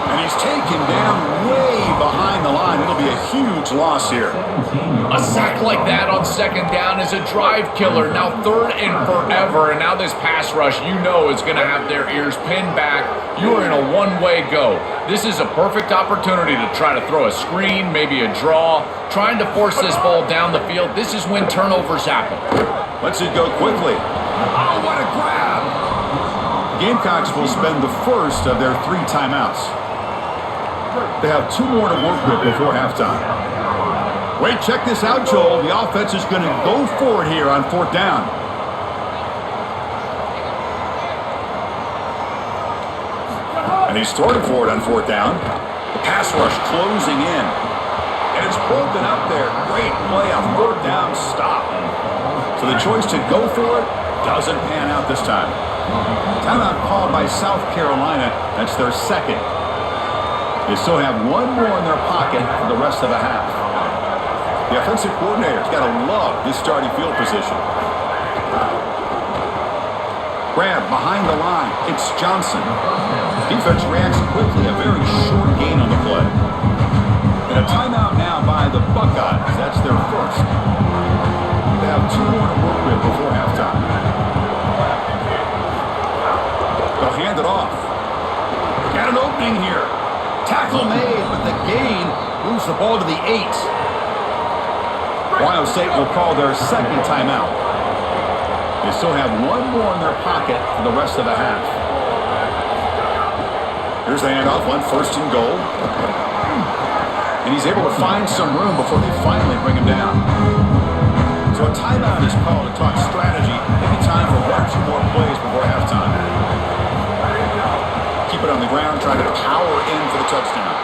And he's taken down way behind the line. It'll be a huge loss here. A sack like that on 2nd down is a drive killer. Now 3rd and forever. And now this pass rush, you know, is going to have their ears pinned back. You are in a one-way go. This is a perfect opportunity to try to throw a screen, maybe a draw, trying to force this ball down the field. This is when turnovers happen. Lets it go quickly. Oh, what a grab! Gamecocks will spend the first of their 3 timeouts. They have 2 more to work with before halftime. Wait, check this out, Joel. The offense is going to go for it here on 4th down. And he's throwing for it on 4th down. The pass rush closing in. And it's broken up there. Great play on 4th down stop. So the choice to go for it doesn't pan out this time. Timeout called by South Carolina. That's their 2nd. They still have 1 more in their pocket for the rest of the half. The offensive coordinator's got to love this starting field position. Grab behind the line. It's Johnson. Defense reacts quickly. A very short gain on the play. And a timeout now by the Buckeyes. That's their first. They have 2 more to work with before halftime. They'll hand it off. Got an opening here. Tackle made, but the gain moves the ball to the 8. Ohio State will call their 2nd timeout. They still have 1 more in their pocket for the rest of the half. Here's the handoff on 1st and goal. And he's able to find some room before they finally bring him down. So a timeout is called to talk strategy. Maybe time for 1 or 2 more plays before halftime. Keep it on the ground, trying to power in for the touchdown.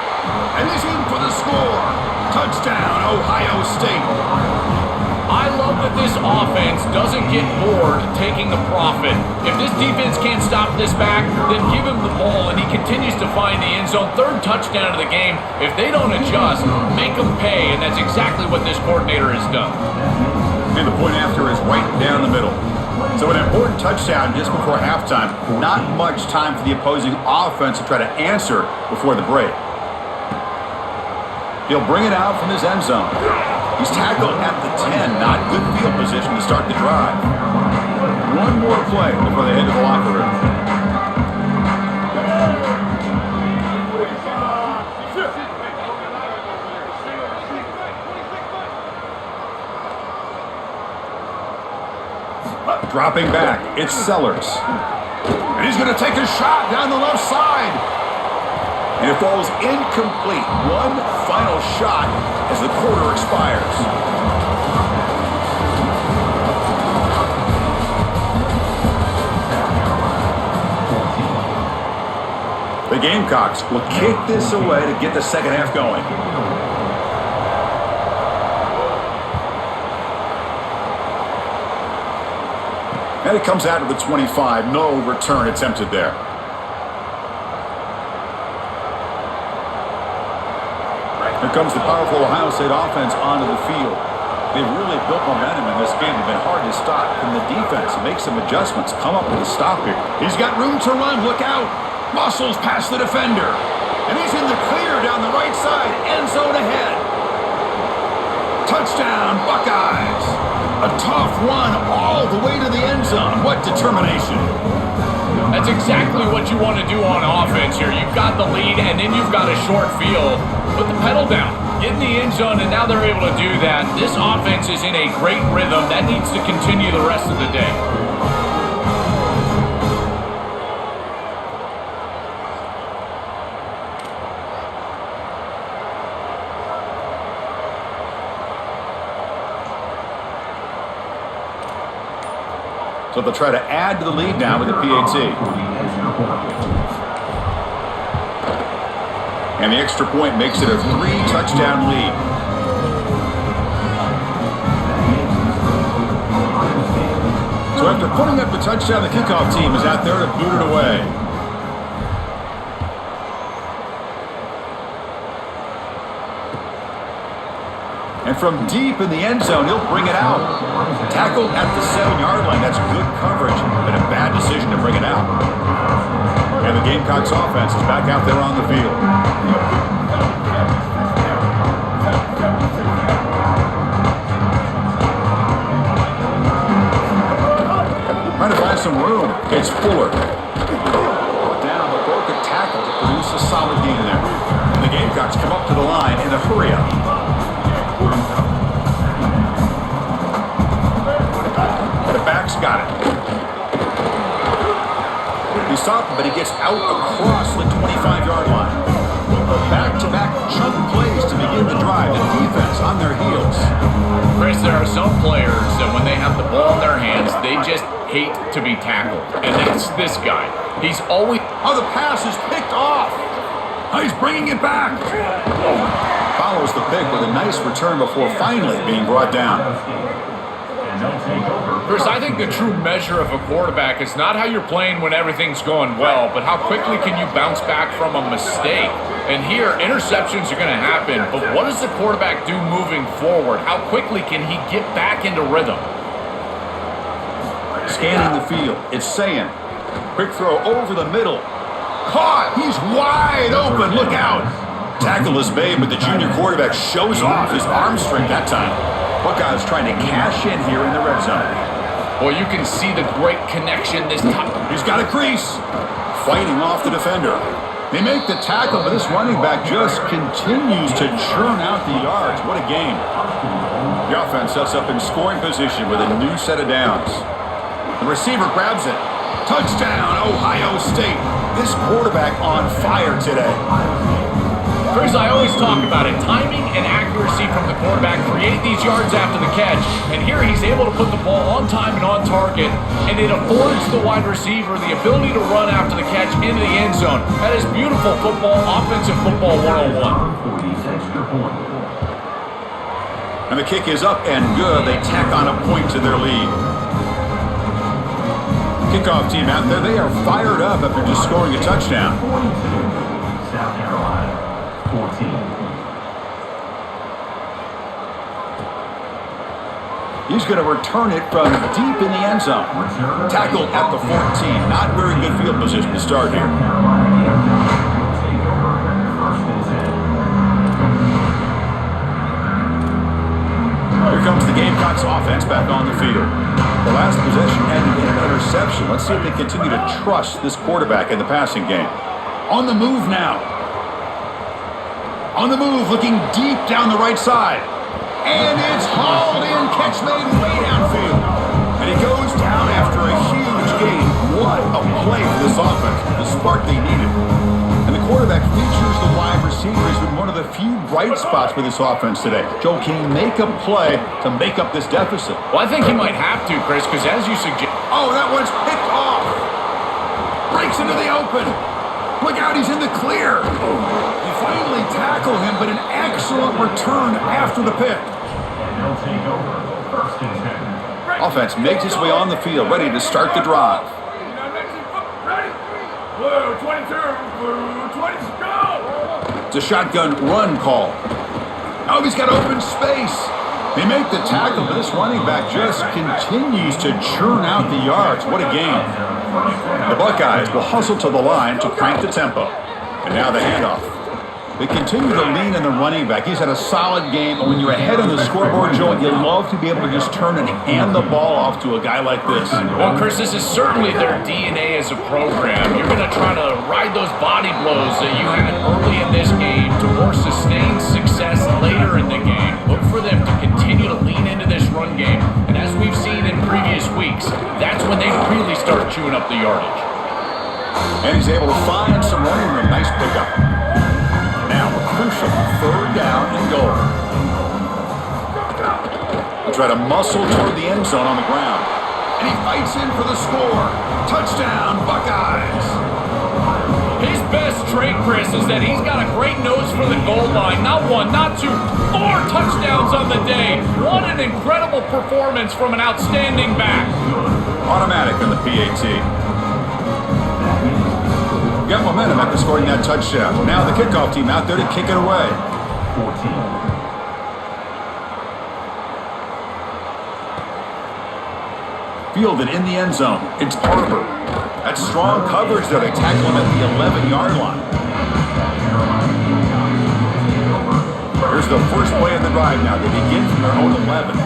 And he's in for the score. Touchdown, Ohio State. I love that this offense doesn't get bored taking the profit. If this defense can't stop this back, then give him the ball, and he continues to find the end zone. 3rd touchdown of the game. If they don't adjust, make them pay, and that's exactly what this coordinator has done. And the point after is right down the middle. So an important touchdown just before halftime. Not much time for the opposing offense to try to answer before the break. He'll bring it out from his end zone. He's tackled at the 10. Not good field position to start the drive. 1 more play before they head to the locker room. Dropping back, it's Sellers. And he's going to take a shot down the left side. And it falls incomplete. 1 final shot as the quarter expires. The Gamecocks will kick this away to get the 2nd half going. And it comes out of the 25. No return attempted there. Here comes the powerful Ohio State offense onto the field. They've really built momentum in this game. It's been hard to stop. Can the defense make some adjustments? Come up with a stop here. He's got room to run. Look out. Muscles past the defender. And he's in the clear down the right side. End zone ahead. Touchdown, Buckeyes. A tough run all the way to the end zone. What determination. That's exactly what you want to do on offense here. You've got the lead, and then you've got a short field. Put the pedal down. Get in the end zone, and now they're able to do that. This offense is in a great rhythm. That needs to continue the rest of the day. So they'll try to add to the lead now with the PAT. And the extra point makes it a 3-touchdown lead. So after putting up the touchdown, the kickoff team is out there to boot it away. And from deep in the end zone, he'll bring it out. Tackled at the 7-yard line. That's good coverage, but a bad decision to bring it out. And the Gamecocks offense is back out there on the field. Trying to find some room. It's Fuller. Down, but broke a tackle to produce a solid gain there. And the Gamecocks come up to the line in a hurry-up. The back's got it. He stopped, but he gets out across the 25-yard line. Back-to-back chunk plays to begin the drive. The defense on their heels. Chris, there are some players that when they have the ball in their hands, they just hate to be tackled. And that's this guy. He's always... Oh, the pass is picked off. Oh, he's bringing it back. Follows the pick with a nice return before finally being brought down. Chris, I think the true measure of a quarterback is not how you're playing when everything's going well, but how quickly can you bounce back from a mistake. And here, interceptions are going to happen, but what does the quarterback do moving forward? How quickly can he get back into rhythm? Scanning the field, it's Sayan. Quick throw over the middle. Caught! He's wide open, look out! Tackle is made, but the junior quarterback shows off his arm strength that time. Buckeyes trying to cash in here in the red zone. Well, you can see the great connection this time. He's got a crease. Fighting off the defender. They make the tackle, but this running back just continues to churn out the yards. What a game. The offense sets up in scoring position with a new set of downs. The receiver grabs it. Touchdown, Ohio State. This quarterback on fire today. Chris, I always talk about it. Timing and accuracy from the quarterback create these yards after the catch. And here he's able to put the ball on time and on target. And it affords the wide receiver the ability to run after the catch into the end zone. That is beautiful football, offensive football 101. And the kick is up and good. They tack on a point to their lead. Kickoff team out there, they are fired up after just scoring a touchdown. South Carolina, 14. He's going to return it from deep in the end zone. Tackled at the 14. Not very good field position to start here. Here comes the Gamecocks offense back on the field. The last possession ended in an interception. Let's see if they continue to trust this quarterback in the passing game. On the move now. On the move, looking deep down the right side. And it's hauled in. Catch made way downfield. And he goes down after a huge gain. What a play for this offense. The spark they needed. And the quarterback features the wide receiver. He's been one of the few bright spots for this offense today. Joe, can he make a play to make up this deficit? Well, I think he might have to, Chris, because as you suggest... Oh, that one's picked off. Breaks into the open. Look out, he's in the clear. They finally tackle him, but an excellent return after the pick. And they'll take over first and 10. Offense makes its way on the field, ready to start the drive. Blue 22, blue 20, go! It's a shotgun run call. Oh, he's got open space. They make the tackle, but this running back just continues to churn out the yards. What a game. The Buckeyes will hustle to the line to crank the tempo. And now the handoff. They continue to lean on the running back. He's had a solid game. And when you're ahead on the scoreboard, Joe, you love to be able to just turn and hand the ball off to a guy like this. Well, Chris, this is certainly their DNA as a program. You're going to try to ride those body blows that you had early in this game to more sustained success later in the game. Look for them to continue to lean into this run game. And as we've seen in previous weeks, that's when they really start chewing up the yardage. And he's able to find some running room. Nice pickup. Now a crucial third down and goal. He'll try to muscle toward the end zone on the ground. and he fights in for the score. Touchdown, Buckeyes. His best trait, Chris, is that he's got a great nose for the goal line. Not one, not two, 4 touchdowns on the day. What an incredible performance from an outstanding back. Automatic on the PAT. Got momentum after scoring that touchdown. Now the kickoff team out there to kick it away. 14. Fielded in the end zone. It's Barber. That's strong coverage there. They tackle him at the 11-yard line. Here's the first play of the drive now. They begin from their own 11.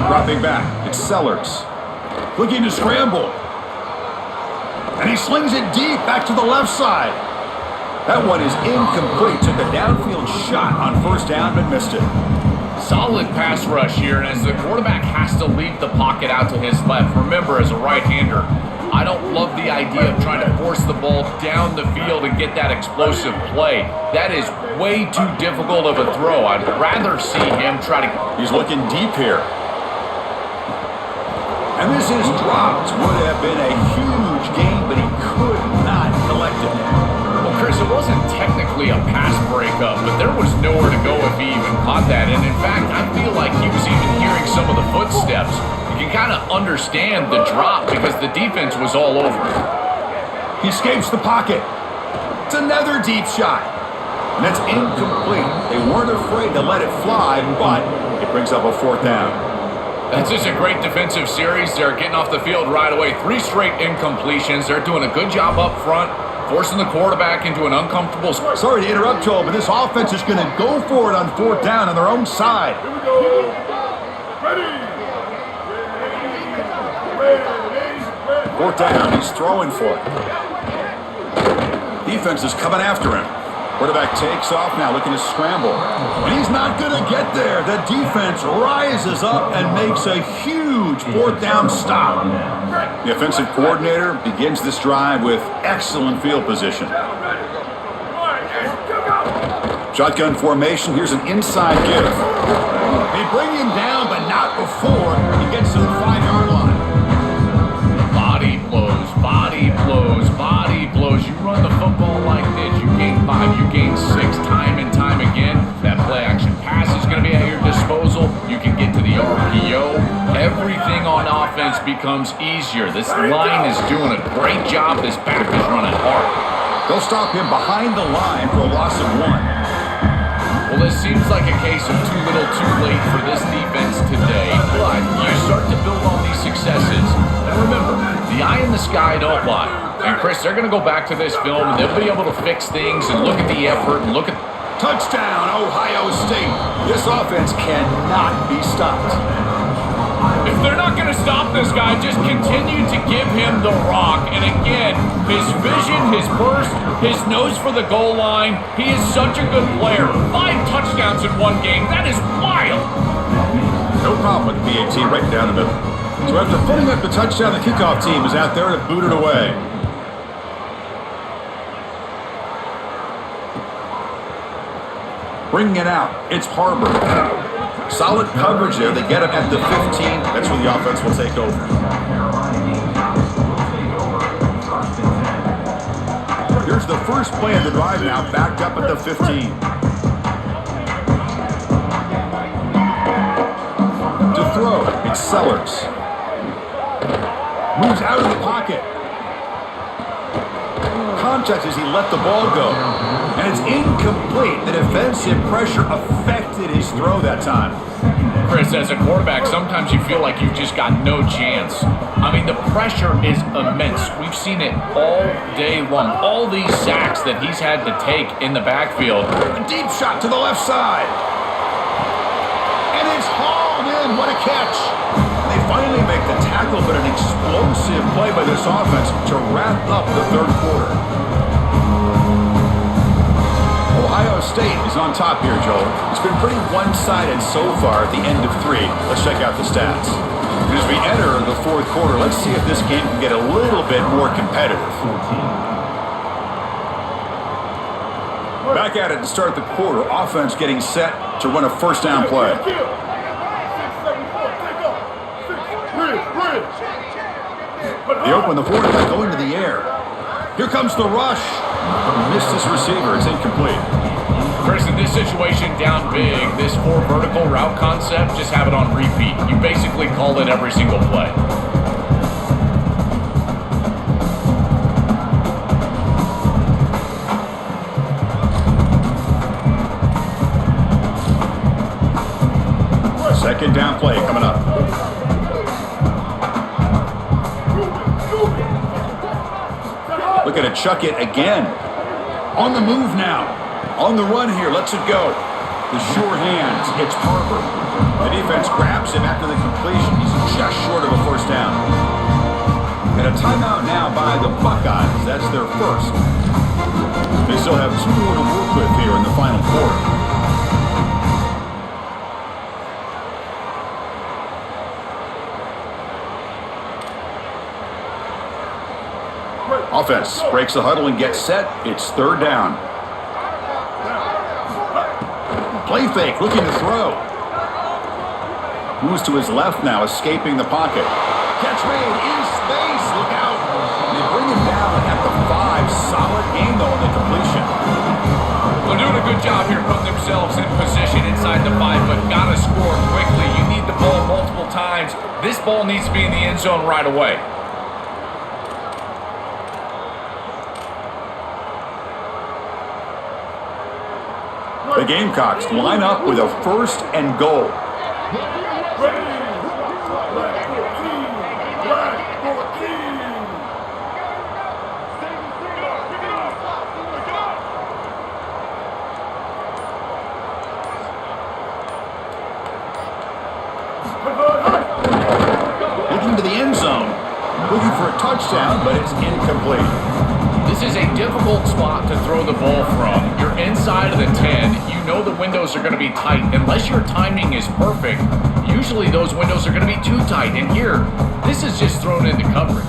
Dropping back. It's Sellers. Looking to scramble. And he slings it deep back to the left side. That one is incomplete. Took a downfield shot on first down but missed it. Solid pass rush here, and as the quarterback has to leave the pocket out to his left, remember, as a right-hander, I don't love the idea of trying to force the ball down the field and get that explosive play. That is way too difficult of a throw. I'd rather see him try to... He's looking deep here. And this is dropped. Would have been a huge gain, but he could not collect it. Well, Chris, it wasn't technically a pass breakup, but there was nowhere to go if he even caught that. And in fact, I feel like he was even hearing some of the footsteps. You can kind of understand the drop because the defense was all over him. He escapes the pocket. It's another deep shot. And that's incomplete. They weren't afraid to let it fly, but it brings up a 4th down. That's just a great defensive series. They're getting off the field right away. 3 straight incompletions. They're doing a good job up front, forcing the quarterback into an uncomfortable... Sorry to interrupt, Joel, but this offense is going to go for it on 4th down on their own side. Here we go. Ready. 4th down, he's throwing for it. Defense is coming after him. Quarterback takes off now, looking to scramble. And he's not going to get there. The defense rises up and makes a huge 4th down stop. The offensive coordinator begins this drive with excellent field position. Shotgun formation. Here's an inside give. They bring him down, but not before he gets to the 5-yard line. Body blows, body blows, body blows. You run the football like this, you gain 5, you gain 6 time and time again. That play-action pass is going to be at your disposal. You can get to the RPO. Everything on offense becomes easier. This line is doing a great job. This back is running hard. They'll stop him behind the line for a loss of 1. Well, this seems like a case of too little too late for this defense today. But you start to build on these successes. And remember, the eye in the sky don't lie. And Chris, they're going to go back to this film and they'll be able to fix things and look at the effort and look at... Touchdown, Ohio State. This offense cannot be stopped. If they're not going to stop this guy, just continue to give him the rock. And again, his vision, his burst, his nose for the goal line, he is such a good player. 5 touchdowns in one game. That is wild. No problem with the PAT right down the middle. So after putting up the touchdown, the kickoff team is out there to boot it away. Bringing it out, it's Barber. Solid coverage there. They get him at the 15. That's where the offense will take over. Here's the first play of the drive now, backed up at the 15. To throw, it's Sellers. Moves out of the pocket. Contact as he let the ball go. And it's incomplete. The defensive pressure affected his throw that time. Chris, as a quarterback, sometimes you feel like you've just got no chance. I mean, the pressure is immense. We've seen it all day long. All these sacks that he's had to take in the backfield. A deep shot to the left side. And it's hauled in. What a catch. They finally make the tackle, but an explosive play by this offense to wrap up the 3rd quarter. Ohio State is on top here, Joel. It's been pretty one-sided so far at the end of 3. Let's check out the stats. And as we enter the 4th quarter, let's see if this game can get a little bit more competitive. Back at it to start the quarter. Offense getting set to run a first down play. 674, take off. 6, bridge. They open the 40 by going to the air. Here comes the rush. Missed his receiver. It's incomplete. Chris, in this situation, down big, this 4 vertical route concept, just have it on repeat. You basically call it every single play. Second down play coming up. Looking to chuck it again. On the move now. On the run here. Lets it go. The sure hands. It's Harper. The defense grabs him after the completion. He's just short of a first down. And a timeout now by the Buckeyes. That's their first. They still have 2 more to work with here in the final quarter. Offense breaks the huddle and gets set. It's third down. Play fake, looking to throw. Moves to his left now, escaping the pocket. Catch made in space. Look out. They bring him down at the 5. Solid game, though, on the completion. They're doing a good job here putting themselves in position inside the 5, but got to score quickly. You need the ball multiple times. This ball needs to be in the end zone right away. The Gamecocks line up with a first and goal. Looking to the end zone. Looking for a touchdown, but it's incomplete. This is a difficult spot to throw the ball from. You're inside of the 10. You know the windows are going to be tight. Unless your timing is perfect, usually those windows are going to be too tight. And here, this is just thrown into coverage.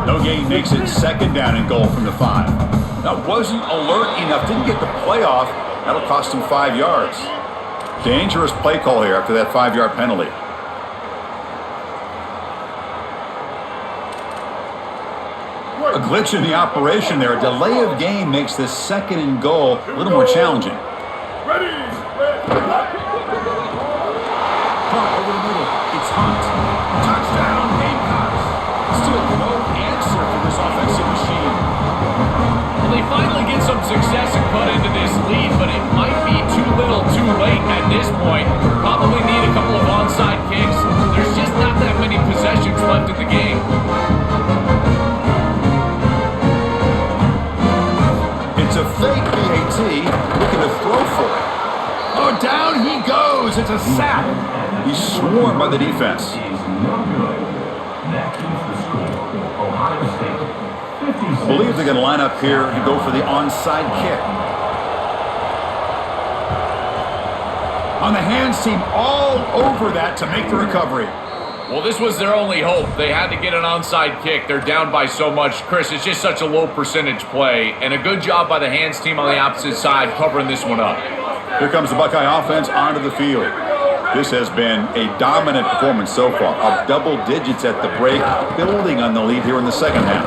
No gain makes it second down and goal from the 5. That wasn't alert enough. Didn't get the play off. That'll cost him 5 yards. Dangerous play call here after that 5-yard penalty. A glitch in the operation there. A delay of game makes this second and goal a little more challenging. Ready. Caught over the middle. It's Hunt. Touchdown, Gamecocks. Still no answer for this offensive machine. Well, they finally get some success and cut into this lead, but it might be too little too late at this point. Probably need a couple of onside kicks. There's just not that many possessions left in the game. It's a fake PAT, looking to throw for it. Oh, down he goes. It's a sack. He's swarmed by the defense. I believe they're going to line up here and go for the onside kick. On the hands team, all over that to make the recovery. Well, this was their only hope. They had to get an onside kick. They're down by so much. Chris, it's just such a low percentage play, and a good job by the hands team on the opposite side covering this one up. Here comes the Buckeye offense onto the field. This has been a dominant performance so far, of double digits at the break, building on the lead here in the second half.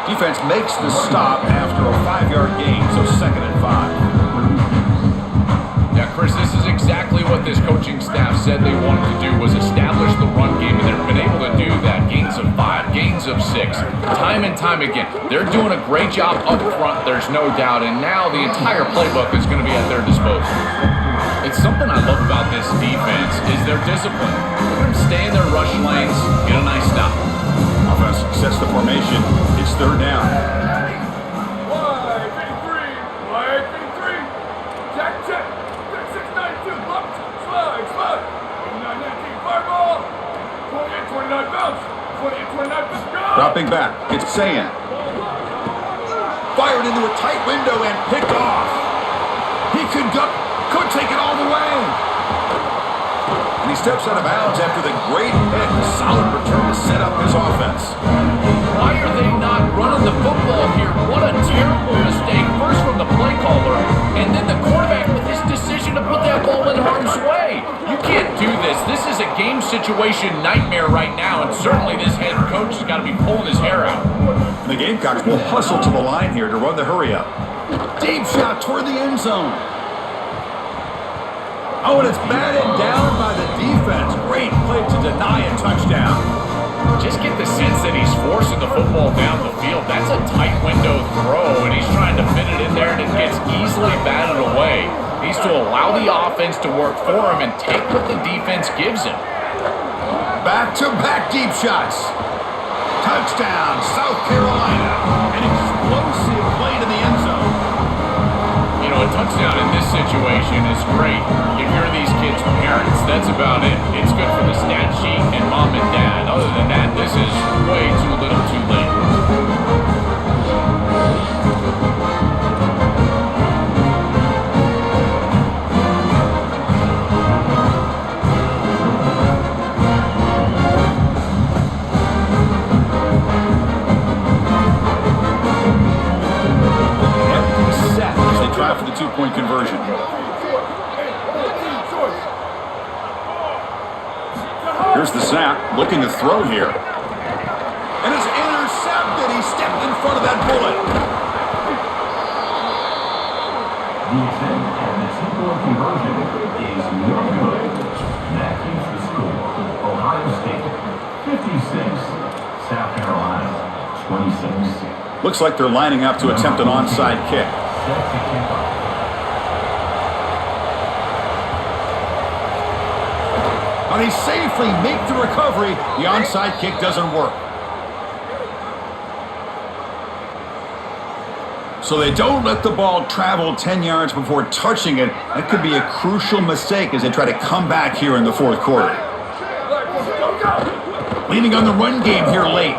Defense makes the stop after a 5-yard gain, so second and 5. Yeah, Chris, this is exactly what this coaching staff said they wanted to do, was establish the run game, and they've been able to do that. Gains of 5, gains of 6, time and time again. They're doing a great job up front, there's no doubt, and now the entire playbook is going to be at their disposal. It's something I love about this defense is their discipline. Let them stay in their rush lanes, get a nice stop. Offense sets the formation. It's third down. Wide 53. Jack check. 692. Block. Slide. 29-19. Fireball. 28-29 bounce. 28-29 bounce. Go. Dropping back. It's Sayan. Fired into a tight window and picked off. He could take it all the way. he steps out of bounds after the great hit. Solid return to set up his offense. Why are they not running the football here? What a terrible mistake. First from the play caller, and then the quarterback with his decision to put that ball in harm's way. You can't do this. This is a game situation nightmare right now, and certainly this head coach has got to be pulling his hair out. The Gamecocks will hustle to the line here to run the hurry-up. Deep shot toward the end zone. Oh, and it's batted down by the defense. Great play to deny a touchdown. Just get the sense that he's forcing the football down the field. That's a tight window throw, and he's trying to fit it in there, and it gets easily batted away. He needs to allow the offense to work for him and take what the defense gives him. Back-to-back deep shots. Touchdown, South Carolina. An explosive play to the end zone. You know, a touchdown in this situation is great. If you're these kids' parents, that's about it. It's good for the stat sheet and mom and dad. Other than that, this is way too little too late. Try for the two-point conversion. Here's the snap, looking to throw here. And it's intercepted. He stepped in front of that bullet. The attempt at the two-point conversion is no good. That keeps the score. Ohio State 56, South Carolina 26. Looks like they're lining up to attempt an onside kick. And they safely make the recovery. The onside kick doesn't work. So they don't let the ball travel 10 yards before touching it. That could be a crucial mistake as they try to come back here in the fourth quarter. Leaning on the run game here late.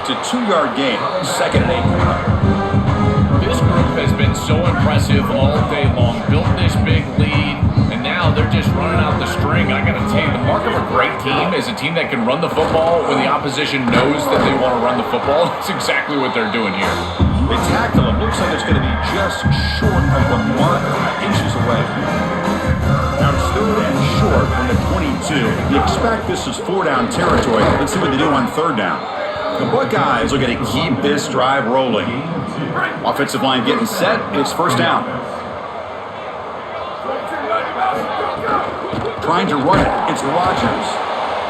It's a 2-yard gain. Second and 8. This group has been so impressive all day long. Built this big lead, and now they're just running out the string. I got to tell you, the mark of a great team is a team that can run the football when the opposition knows that they want to run the football. That's exactly what they're doing here. They tackle him. Looks like it's going to be just short of the mark, inches away. Now it's third and short from the 22. You expect this is 4-down territory. Let's see what they do on third down. The Buckeyes are going to keep this drive rolling. Offensive line getting set. It's first down. Trying to run it. It's Rodgers.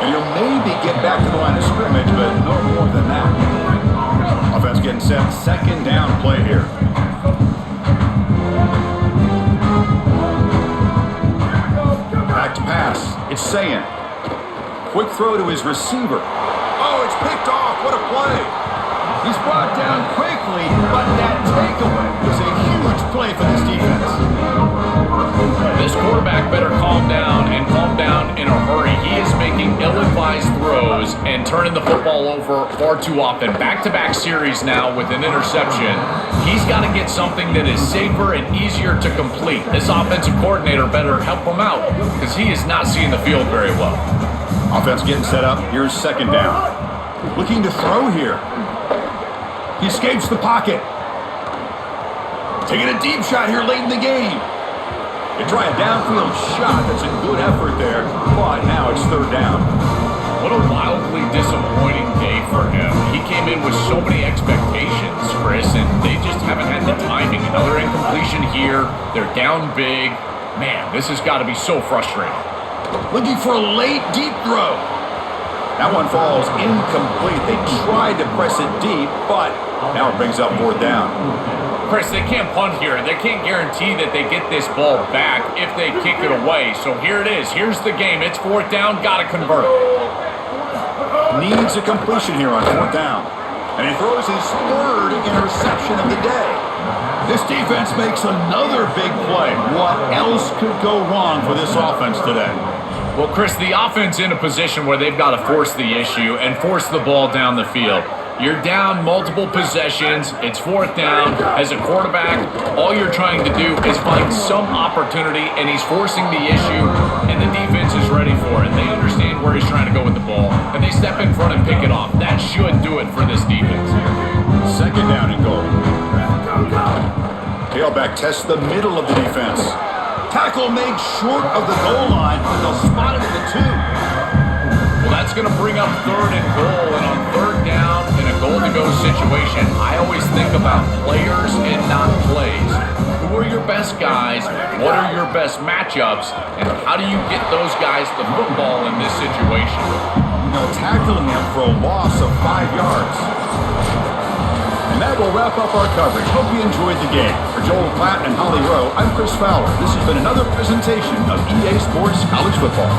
And he'll maybe get back to the line of scrimmage, but no more than that. Offense getting set. Second down play here. Back to pass. It's Sayin. Quick throw to his receiver. Oh, it's picked off. What a play. He's brought down quickly, but that takeaway was a huge play for this defense. This quarterback better calm down and calm down in a hurry. He is making ill-advised throws and turning the football over far too often. Back-to-back series now with an interception. He's got to get something that is safer and easier to complete. This offensive coordinator better help him out because he is not seeing the field very well. Offense getting set up. Here's second down. Looking to throw here. He escapes the pocket. Taking a deep shot here late in the game. They try a downfield shot. That's a good effort there. But now it's third down. What a wildly disappointing day for him. He came in with so many expectations, Chris, and they just haven't had the timing. Another incompletion here. They're down big. Man, this has got to be so frustrating. Looking for a late deep throw. That one falls incomplete. They tried to press it deep, but now it brings up fourth down. Chris, they can't punt here. They can't guarantee that they get this ball back if they kick it away. So here it is. Here's the game. It's fourth down. Got to convert. Needs a completion here on fourth down. And he throws his third interception of the day. This defense makes another big play. What else could go wrong for this offense today? Well, Chris, the offense in a position where they've got to force the issue and force the ball down the field. You're down multiple possessions. It's fourth down. As a quarterback, all you're trying to do is find some opportunity, and he's forcing the issue, and the defense is ready for it. They understand where he's trying to go with the ball, and they step in front and pick it off. That should do it for this defense. Second down and goal. Tailback tests the middle of the defense. Tackle made short of the goal line, but they'll spot it at the 2. Well, that's going to bring up third and goal, and on third down in a goal-to-go situation, I always think about players and not plays. Who are your best guys? What are your best matchups? And how do you get those guys the football in this situation? Tackling him for a loss of 5 yards. And that will wrap up our coverage. Hope you enjoyed the game. For Joel Klatt and Holly Rowe, I'm Chris Fowler. This has been another presentation of EA Sports College Football.